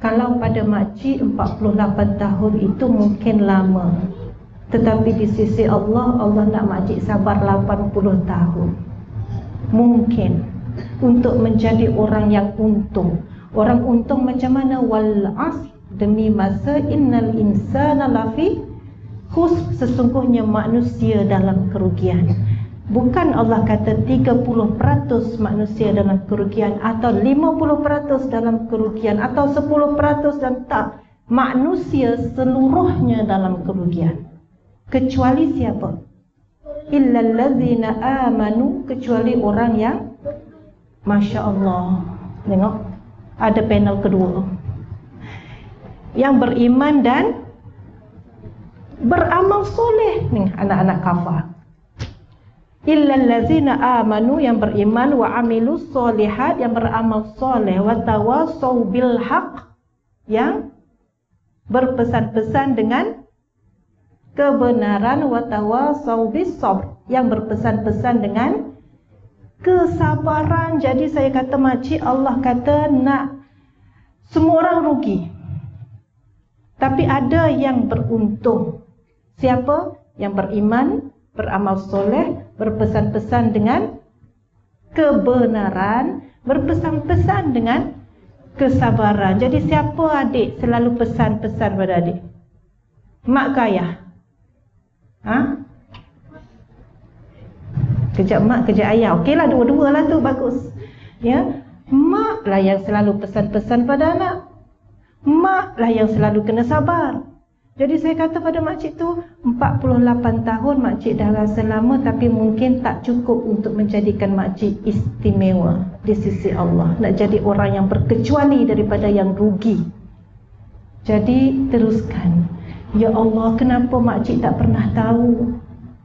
Kalau pada makcik 48 tahun itu mungkin lama, tetapi di sisi Allah, Allah nak makcik sabar 80 tahun. Mungkin untuk menjadi orang yang untung. Orang untung macam mana? Wal asr, demi masa, innal insana lafi khusr, sesungguhnya manusia dalam kerugian. Bukan Allah kata 30% manusia dalam kerugian, atau 50% dalam kerugian, atau 10%, dan tak. Manusia seluruhnya dalam kerugian. Kecuali siapa? Illallazina amanu, kecuali orang yang, Masya Allah, tengok ada panel kedua, yang beriman dan beramal soleh. Nih anak-anak kafah. Illallazina amanu, yang beriman, wa amilus solihat, yang beramal soleh, wa tawassaw bil haq, yang berpesan-pesan dengan kebenaran, wa tawassaw bis sabr, yang berpesan-pesan dengan kesabaran. Jadi saya kata, makcik, Allah kata nak semua orang rugi, tapi ada yang beruntung. Siapa? Yang beriman, beramal soleh, berpesan-pesan dengan kebenaran, berpesan-pesan dengan kesabaran. Jadi siapa adik selalu pesan-pesan pada adik? Mak kaya? Kejap mak, kejap ayah. Okeylah, dua-dua lah tu, bagus. Ya, mak lah yang selalu pesan-pesan pada anak. Mak lah yang selalu kena sabar. Jadi saya kata pada makcik tu, 48 tahun makcik dah rasa lama, tapi mungkin tak cukup untuk menjadikan makcik istimewa di sisi Allah. Nak jadi orang yang berkecuali daripada yang rugi. Jadi teruskan. Ya Allah, kenapa makcik tak pernah tahu?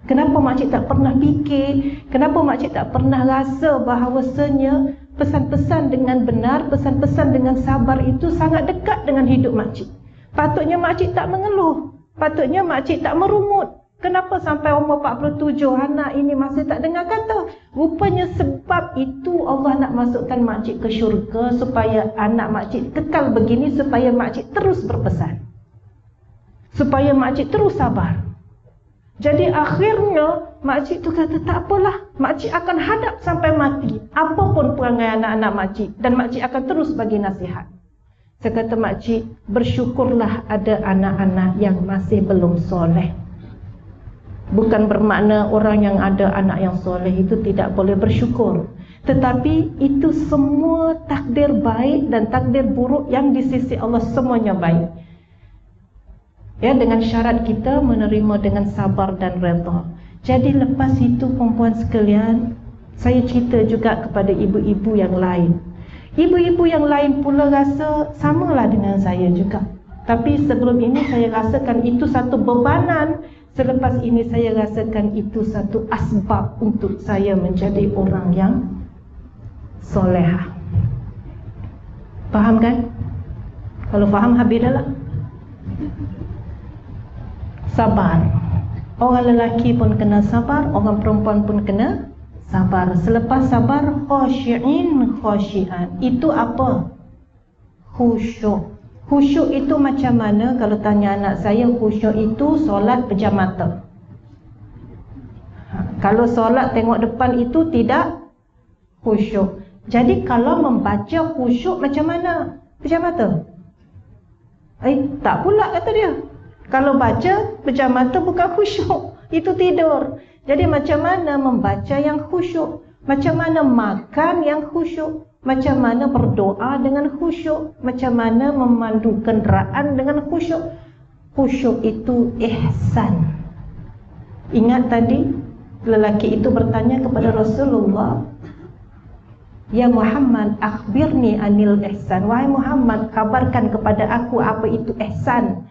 Kenapa makcik tak pernah fikir? Kenapa makcik tak pernah rasa bahawasanya pesan-pesan dengan benar, pesan-pesan dengan sabar itu sangat dekat dengan hidup makcik? Patutnya makcik tak mengeluh, patutnya makcik tak merumut. Kenapa sampai umur 47 anak ini masih tak dengar kata? Rupanya sebab itu Allah nak masukkan makcik ke syurga, supaya anak makcik kekal begini, supaya makcik terus berpesan, supaya makcik terus sabar. Jadi akhirnya makcik tu kata, tak apalah, makcik akan hadap sampai mati apapun perangai anak-anak makcik, dan makcik akan terus bagi nasihat. Saya kata, makcik, bersyukurlah ada anak-anak yang masih belum soleh. Bukan bermakna orang yang ada anak yang soleh itu tidak boleh bersyukur, tetapi itu semua takdir baik dan takdir buruk yang di sisi Allah semuanya baik. Ya, dengan syarat kita menerima dengan sabar dan redha. Jadi lepas itu, perempuan sekalian, saya cerita juga kepada ibu-ibu yang lain. Ibu-ibu yang lain pula rasa samalah dengan saya juga. Tapi sebelum ini saya rasakan itu satu bebanan. Selepas ini saya rasakan itu satu asbab untuk saya menjadi orang yang solehah. Faham kan? Kalau faham habis dah lah. Sabar. Orang lelaki pun kena sabar, orang perempuan pun kena sabar. Selepas sabar, khasyi'in khasyi'an. Itu apa? Khusyuk. Khusyuk itu macam mana? Kalau tanya anak saya, khusyuk itu solat pejam mata. Kalau solat tengok depan itu tidak khusyuk. Jadi kalau membaca khusyuk macam mana? Pejam mata? Tak pula kata dia. Kalau baca pejam mata bukan khusyuk, itu tidur. Jadi macam mana membaca yang khusyuk? Macam mana makan yang khusyuk? Macam mana berdoa dengan khusyuk? Macam mana memandu kenderaan dengan khusyuk? Khusyuk itu ihsan. Ingat tadi lelaki itu bertanya kepada Rasulullah, "Ya Muhammad, akhbirni anil ihsan." Wahai Muhammad, kabarkan kepada aku apa itu ihsan.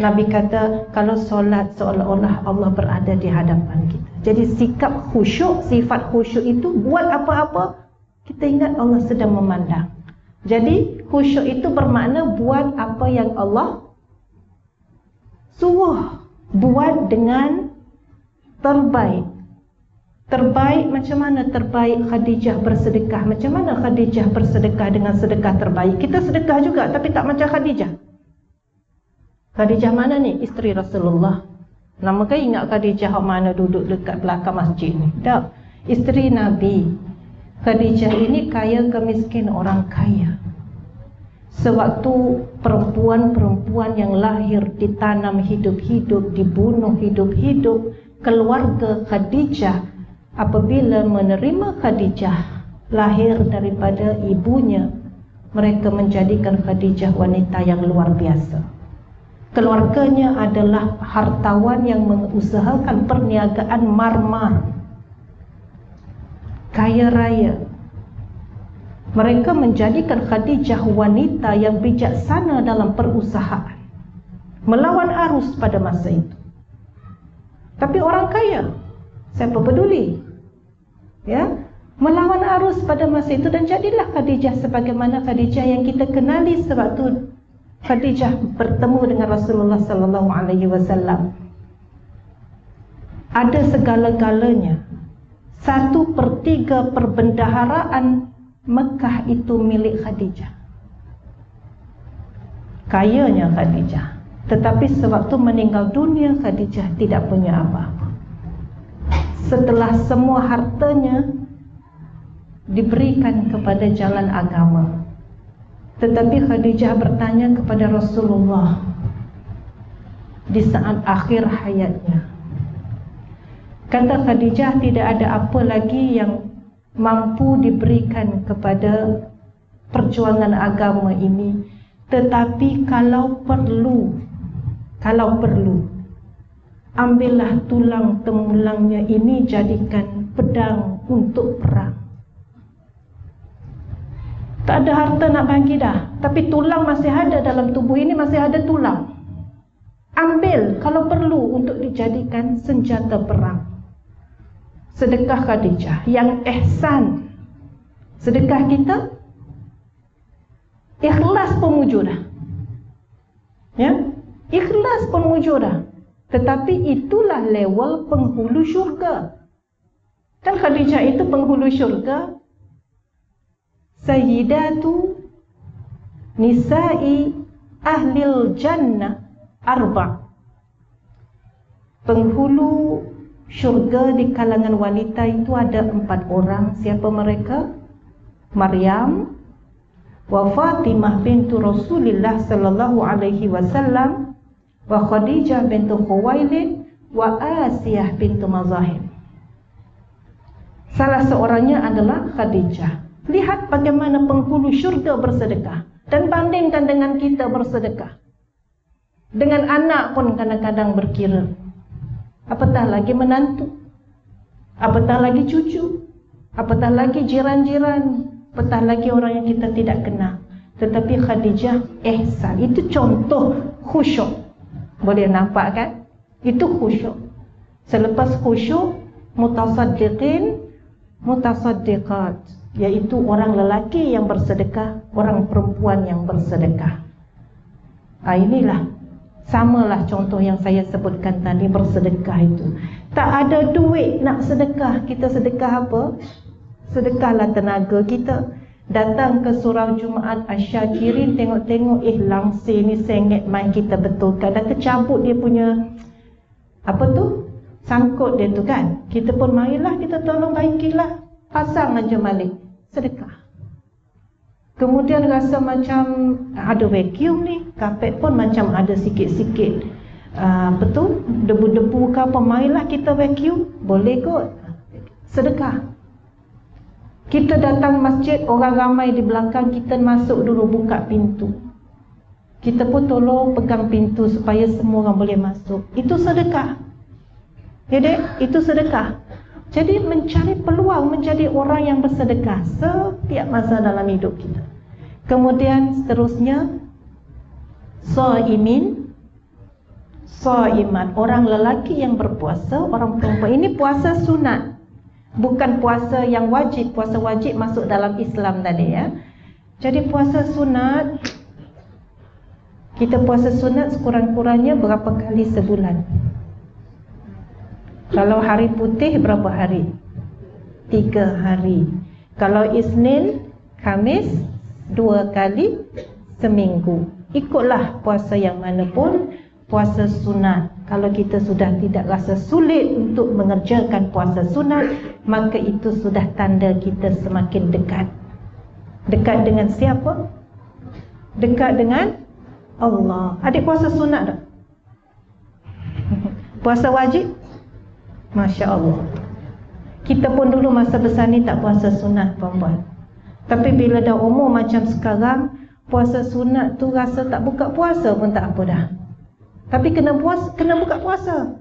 Nabi kata, kalau solat seolah-olah Allah berada di hadapan kita. Jadi sikap khusyuk, sifat khusyuk itu buat apa-apa kita ingat Allah sedang memandang. Jadi khusyuk itu bermakna buat apa yang Allah suruh, buat dengan terbaik. Terbaik macam mana? Terbaik Khadijah bersedekah. Macam mana Khadijah bersedekah dengan sedekah terbaik? Kita sedekah juga tapi tak macam Khadijah. Khadijah mana ni? Isteri Rasulullah. Nama kan ingat Khadijah mana duduk dekat belakang masjid ni? Tak. Isteri Nabi. Khadijah ini kaya ke miskin? Orang kaya. Sewaktu perempuan-perempuan yang lahir ditanam hidup-hidup, dibunuh hidup-hidup, keluarga Khadijah apabila menerima Khadijah lahir daripada ibunya, mereka menjadikan Khadijah wanita yang luar biasa. Keluarganya adalah hartawan yang mengusahakan perniagaan marmar, kaya raya. Mereka menjadikan Khadijah wanita yang bijaksana dalam perusahaan, melawan arus pada masa itu. Tapi orang kaya, siapa peduli? Ya, melawan arus pada masa itu, dan jadilah Khadijah sebagaimana Khadijah yang kita kenali sewaktu Khadijah bertemu dengan Rasulullah sallallahu alaihi wasallam. Ada segala-galanya. 1/3 perbendaharaan Mekah itu milik Khadijah. Kayanya Khadijah. Tetapi sewaktu meninggal dunia, Khadijah tidak punya apa-apa. Setelah semua hartanya diberikan kepada jalan agama. Tetapi Khadijah bertanya kepada Rasulullah di saat akhir hayatnya. Kata Khadijah, tidak ada apa lagi yang mampu diberikan kepada perjuangan agama ini. Tetapi kalau perlu, ambillah tulang temulangnya ini, jadikan pedang untuk perang. Tak ada harta nak bagi dah, tapi tulang masih ada dalam tubuh ini, masih ada tulang. Ambil kalau perlu untuk dijadikan senjata perang. Sedekah Khadijah yang ihsan. Sedekah kita ikhlas pemujudah. Ya, ikhlas pemujudah. Tetapi itulah level penghulu syurga. Kan Khadijah itu penghulu syurga. Sayyidatu nisa'i ahlil jannah arba'. Penghulu syurga di kalangan wanita itu ada 4 orang. Siapa mereka? Maryam, wa Fatimah bintu Rasulillah sallallahu alaihi wasallam, wa Khadijah bintu Khuwailid, wa Asiyah bintu Mazahib. Salah seorangnya adalah Khadijah. Lihat bagaimana penghulu syurga bersedekah, dan bandingkan dengan kita bersedekah. Dengan anak pun kadang-kadang berkira, apatah lagi menantu, apatah lagi cucu, apatah lagi jiran-jiran, apatah lagi orang yang kita tidak kenal. Tetapi Khadijah ihsan. Itu contoh khusyuk. Boleh nampak kan? Itu khusyuk. Selepas khusyuk, mutasaddiqin, mutasaddiqat. Iaitu orang lelaki yang bersedekah, orang perempuan yang bersedekah. Inilah samalah contoh yang saya sebutkan tadi, bersedekah itu. Tak ada duit nak sedekah, kita sedekah apa? Sedekahlah tenaga kita. Datang ke surau Jumaat Asyakirin, tengok-tengok, langsir ni sengit, mai kita betulkan. Dah tercabut dia punya apa tu? Sangkut dia tu kan. Kita pun marilah kita tolong baikilah. Pasang aja balik. Sedekah. Kemudian rasa macam ada vacuum ni, kapet pun macam ada sikit-sikit betul, debu-debu ke apa, marilah kita vacuum. Boleh kot. Sedekah. Kita datang masjid, orang ramai di belakang, kita masuk dulu, buka pintu. Kita pun tolong pegang pintu supaya semua orang boleh masuk. Itu sedekah. Ya dek, itu sedekah. Jadi mencari peluang menjadi orang yang bersedekah setiap masa dalam hidup kita. Kemudian seterusnya, shaimin, shaiman, orang lelaki yang berpuasa, orang perempuan. Ini puasa sunat, bukan puasa yang wajib. Puasa wajib masuk dalam Islam tadi ya. Jadi puasa sunat, kita puasa sunat sekurang-kurangnya berapa kali sebulan? Kalau hari putih berapa hari? 3 hari. Kalau Isnin, Khamis 2 kali seminggu. Ikutlah puasa yang mana pun, puasa sunat. Kalau kita sudah tidak rasa sulit untuk mengerjakan puasa sunat, maka itu sudah tanda kita semakin dekat. Dekat dengan siapa? Dekat dengan Allah. Adik puasa sunat tak? Puasa wajib? Masya Allah. Kita pun dulu masa besar ni tak puasa sunat perempuan. Tapi bila dah umur macam sekarang, puasa sunat tu rasa tak buka puasa pun tak apa dah. Tapi kena buka puasa.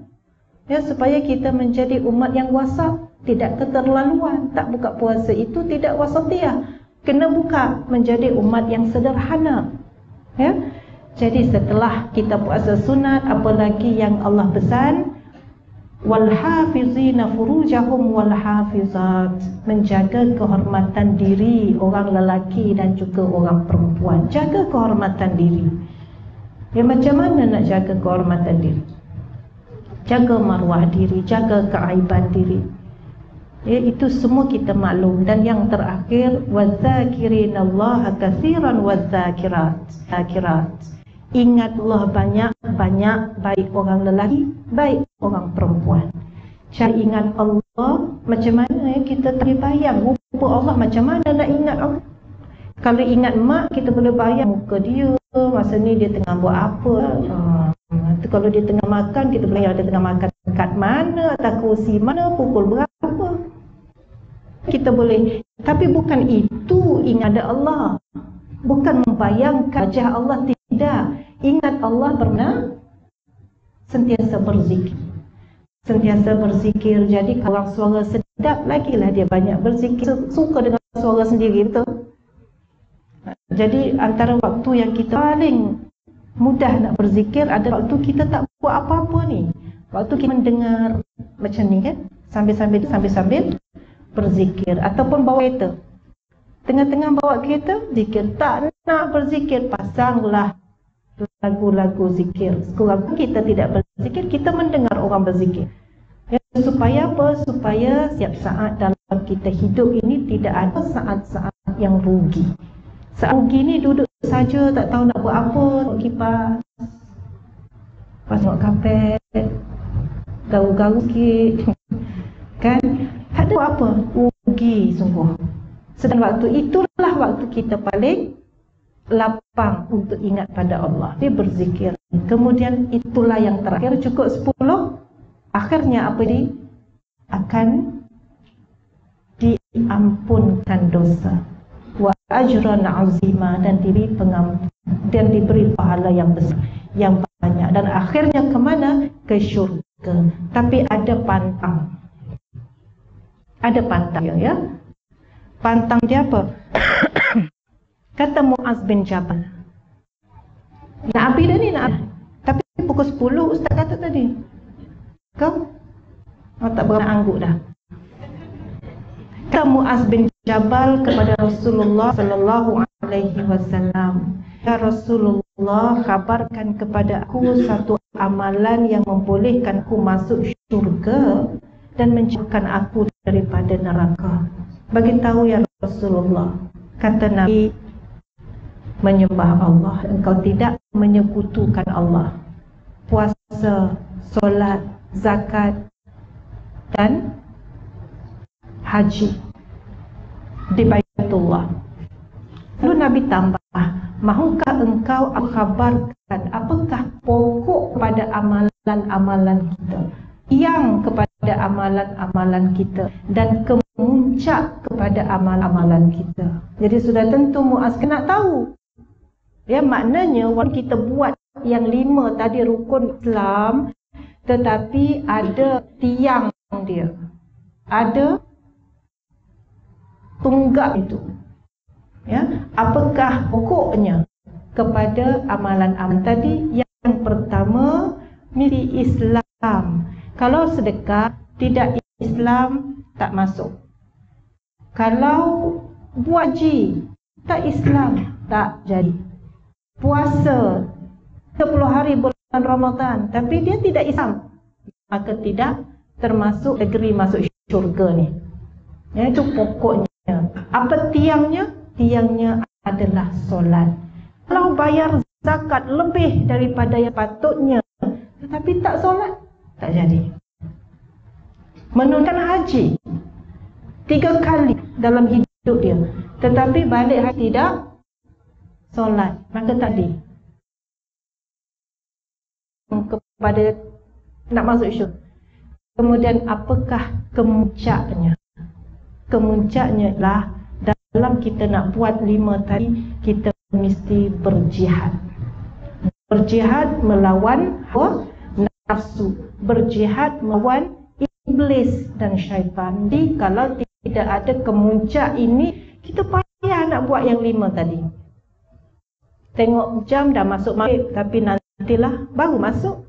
Ya, supaya kita menjadi umat yang wasat, tidak keterlaluan. Tak buka puasa itu tidak wasatiyah. Kena buka menjadi umat yang sederhana. Ya. Jadi setelah kita puasa sunat, apalagi yang Allah pesan, wal hafizina furujahum wal hafizat, menjaga kehormatan diri orang lelaki dan juga orang perempuan. Jaga kehormatan diri. Ya, macam mana nak jaga kehormatan diri? Jaga maruah diri, jaga keaiban diri. Ya, itu semua kita maklum. Dan yang terakhir, wadzakirinallaha katsiran wadzakirat. Ingatlah banyak-banyak, baik orang lelaki, baik orang perempuan. Cara ingat Allah, macam mana ya, kita tak bayang rupa Allah, macam mana nak ingat Allah. Kalau ingat mak, kita boleh bayang muka dia, masa ni dia tengah buat apa. Kalau dia tengah makan, kita boleh bayang dia tengah makan kat mana, atau kursi mana, pukul berapa. Kita boleh, tapi bukan itu ingat Allah. Bukan membayangkan wajah Allah, tidak. Ingat Allah pernah sentiasa berzikir. Sentiasa berzikir. Jadi kalau suara sedap lagi lah dia banyak berzikir. Suka dengan suara sendiri, betul? Jadi antara waktu yang kita paling mudah nak berzikir ada waktu kita tak buat apa-apa ni. Waktu kita mendengar macam ni kan, sambil-sambil berzikir. Ataupun bawa kereta, tengah-tengah bawa kereta, zikir. Tak nak berzikir, pasanglah lagu-lagu zikir. Sekurang kita tidak berzikir, kita mendengar orang berzikir. Ya, supaya apa? Supaya setiap saat dalam kita hidup ini tidak ada saat-saat yang rugi. Saat rugi ni duduk saja, tak tahu nak buat apa, tengok kipas, tengok kapet, garu-garu sikit kan, tak ada apa, rugi sungguh. Sedang waktu itulah waktu kita paling lapang untuk ingat pada Allah, dia berzikir. Kemudian itulah yang terakhir, cukup 10. Akhirnya apa dia? Akan diampunkan dosa. Wa ajran azima, dan diberi pengampun, dan diberi pahala yang besar, yang banyak. Dan akhirnya kemana? Ke syurga. Tapi ada pantang. Ada pantang ya. Pantang dia apa? Kata Muaz bin Jabal, nak habis dah ni, nak. Tapi pukul 10 Ustaz kata tadi. Kau tak berapa angguk dah. Kata Muaz bin Jabal kepada Rasulullah sallallahu alaihi wasallam, "Ya Rasulullah, kabarkan kepada aku satu amalan yang membolehkan aku masuk syurga dan menjauhkan aku daripada neraka." Bagi tahu ya Rasulullah. Kata Nabi, menyembah Allah, engkau tidak menyekutukan Allah. Puasa, solat, zakat dan haji di Baitullah. Lalu Nabi tambah, "Mahukah engkau kabarkan apakah pokok pada amalan-amalan kita, yang kepada amalan-amalan kita, dan kemuncak kepada amalan-amalan kita?" Jadi sudah tentu Muaz kena tahu. Ya, maknanya waktu kita buat yang 5 tadi rukun Islam, tetapi ada tiang dia, ada tunggak itu. Ya, apakah pokoknya kepada amalan-amalan tadi? Yang pertama, mesti Islam. Kalau sedekah tidak Islam, tak masuk. Kalau buat haji tak Islam, tak jadi. Puasa 30 hari bulan Ramadan tapi dia tidak Islam, maka tidak termasuk negeri masuk syurga ni. Ya, itu pokoknya. Apa tiangnya? Tiangnya adalah solat. Kalau bayar zakat lebih daripada yang patutnya tetapi tak solat, tak jadi. Menunaikan haji 3 kali dalam hidup dia tetapi balik haji tidak solat, maka tadi kepada nak masuk syurga. Kemudian apakah kemuncaknya? Kemuncaknya lah dalam kita nak buat 5 tadi, kita mesti berjihad. Berjihad melawan hawa nafsu, berjihad melawan iblis dan syaitan. Jadi kalau tidak ada kemuncak ini, kita payah nak buat yang 5 tadi. Tengok jam dah masuk maghrib, tapi nantilah baru masuk.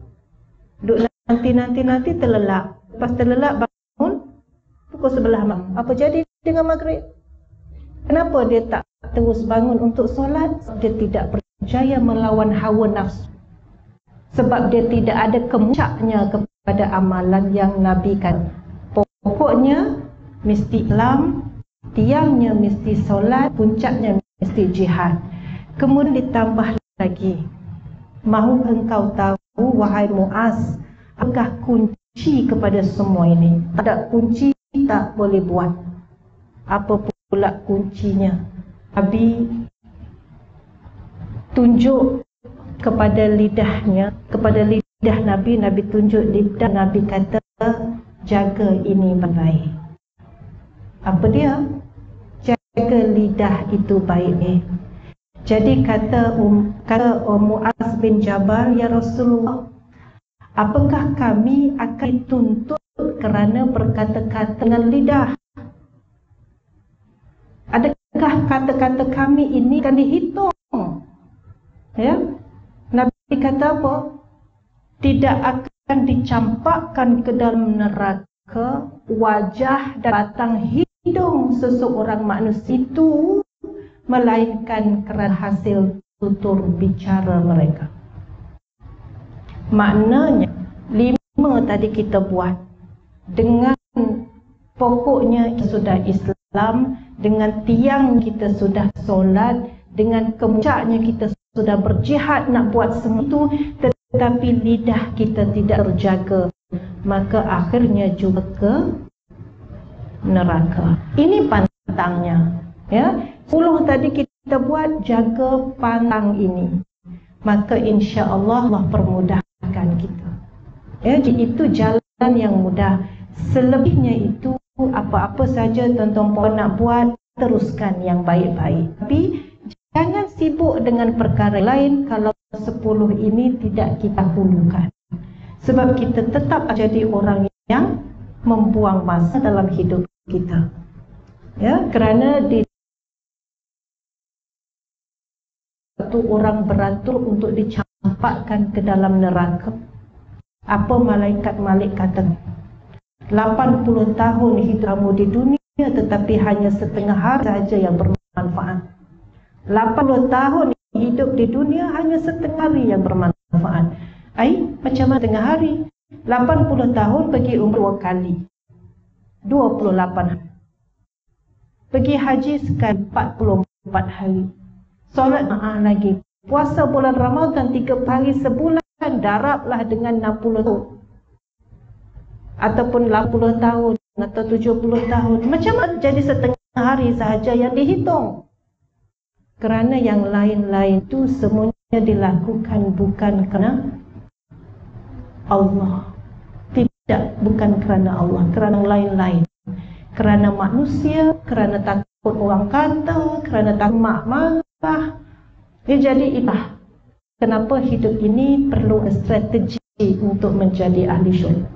Duduk nanti terlelap. Lepas terlelap bangun pukul 11 malam. Apa jadi dengan maghrib? Kenapa dia tak terus bangun untuk solat? Dia tidak percaya melawan hawa nafsu. Sebab dia tidak ada kemuncaknya kepada amalan yang Nabi kata. Pokoknya mesti Islam, tiangnya mesti solat, puncaknya mesti jihad. Kemudian ditambah lagi, mahu engkau tahu wahai Muaz, apakah kunci kepada semua ini? Ada kunci tak boleh buat. Apa pula kuncinya? Nabi tunjuk kepada lidahnya, kepada lidah Nabi, Nabi tunjuk lidah, Nabi kata, jaga ini baik. Apa dia? Jaga lidah itu baik. Jadi kata Muaz bin Jabal, "Ya Rasulullah, apakah kami akan dituntut kerana berkata-kata dengan lidah? Adakah kata-kata kami ini akan dihitung?" Ya, Nabi kata apa? Tidak akan dicampakkan ke dalam neraka wajah dan batang hidung seseorang manusia itu, melainkan kerana hasil tutur bicara mereka. Maknanya 5 tadi kita buat dengan pokoknya sudah Islam, dengan tiang kita sudah solat, dengan kemuncaknya kita sudah berjihad nak buat semua itu, tetapi lidah kita tidak terjaga, maka akhirnya juga ke neraka. Ini pantangnya. Ya, 10 tadi kita buat, jaga pantang ini, maka insya-Allah Allah permudahkan kita. Ya, jadi itu jalan yang mudah. Selebihnya itu apa-apa saja tuan-tuan nak buat, teruskan yang baik-baik. Tapi jangan sibuk dengan perkara lain kalau 10 ini tidak kita hulukan. Sebab kita tetap jadi orang yang membuang masa dalam hidup kita. Ya, kerana di satu orang beratur untuk dicampakkan ke dalam neraka. Apa malaikat kata? 80 tahun hidup kamu di dunia, tetapi hanya setengah hari saja yang bermanfaat. 80 tahun hidup di dunia hanya setengah hari yang bermanfaat. Macam mana setengah hari? 80 tahun bagi umur 2 kali, 28 hari. Pergi haji sekali 44 hari. Solat lagi. Puasa bulan Ramadan 3 hari sebulan, darablah dengan 60 tahun. Ataupun 80 tahun atau 70 tahun. Macam mana jadi setengah hari sahaja yang dihitung? Kerana yang lain-lain itu semuanya dilakukan bukan kerana Allah. Tidak, bukan kerana Allah, kerana lain-lain. Kerana manusia, kerana takut orang kata, kerana takut mak marah. Jadi itulah kenapa hidup ini perlu strategi untuk menjadi ahli syurga.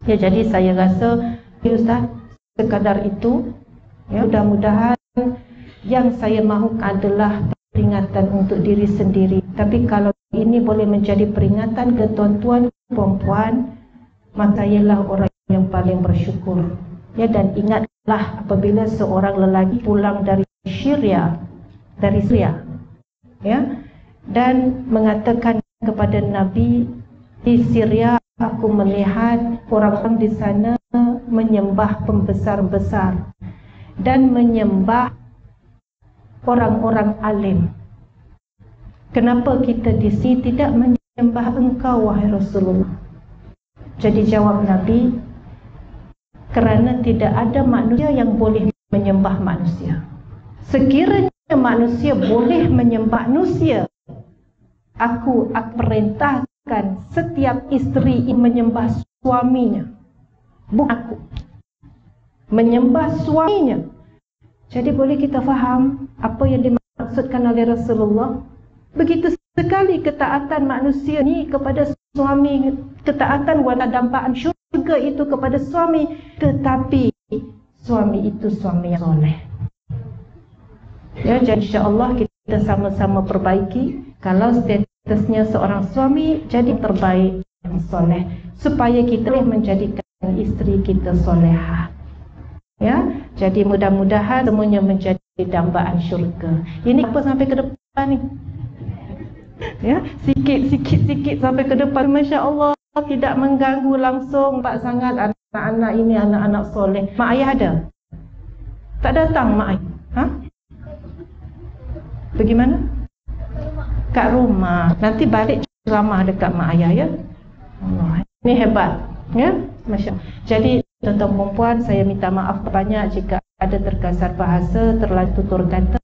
Jadi saya rasa Ustaz, sekadar itu. Mudah-mudahan yang saya mahu adalah peringatan untuk diri sendiri. Tapi kalau ini boleh menjadi peringatan ke tuan-tuan, perempuan, maka ialah orang yang paling bersyukur. Dan ingatlah apabila seorang lelaki pulang dari Syria, dan mengatakan kepada Nabi, di Syria aku melihat orang-orang di sana menyembah pembesar-besar dan menyembah orang-orang alim. Kenapa kita di sini tidak menyembah engkau, wahai Rasulullah? Jadi jawab Nabi, kerana tidak ada manusia yang boleh menyembah manusia. Sekiranya manusia boleh menyembah manusia, aku perintahkan setiap isteri menyembah suaminya, bukan aku, menyembah suaminya. Jadi boleh kita faham apa yang dimaksudkan oleh Rasulullah. Begitu sekali ketaatan manusia ni kepada suami, ketaatan wanita dampaan syurga itu kepada suami, tetapi suami itu suami yang soleh. Jadi insya-Allah kita sama-sama perbaiki. Kalau statusnya seorang suami, jadi terbaik yang soleh, supaya kita boleh menjadikan isteri kita solehah. Jadi mudah-mudahan semuanya menjadi dambaan syurga. Ini apa sampai ke depan ni? Sikit-sikit sampai ke depan. Masya Allah, tidak mengganggu langsung. Nampak sangat anak-anak ini anak-anak soleh. Mak ayah ada? Tak datang mak ayah? Bagaimana? Kat rumah. Nanti balik ceramah dekat mak ayah, ya. Allah, ini hebat, Masya Allah. Jadi tuan-tuan perempuan, saya minta maaf banyak jika ada terkasar bahasa, terlalu tutur kata.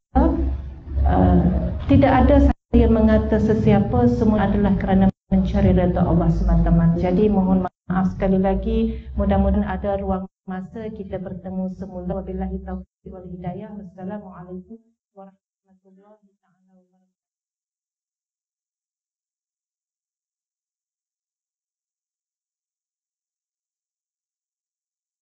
Tidak ada saya mengata sesiapa, semua adalah kerana mencari redha Allah semata-mata. Jadi mohon maaf sekali lagi. Mudah-mudahan ada ruang masa kita bertemu semula. Wabillahi taufiq wal hidayah. Wassalamualaikum warahmatullahi wabarakatuh.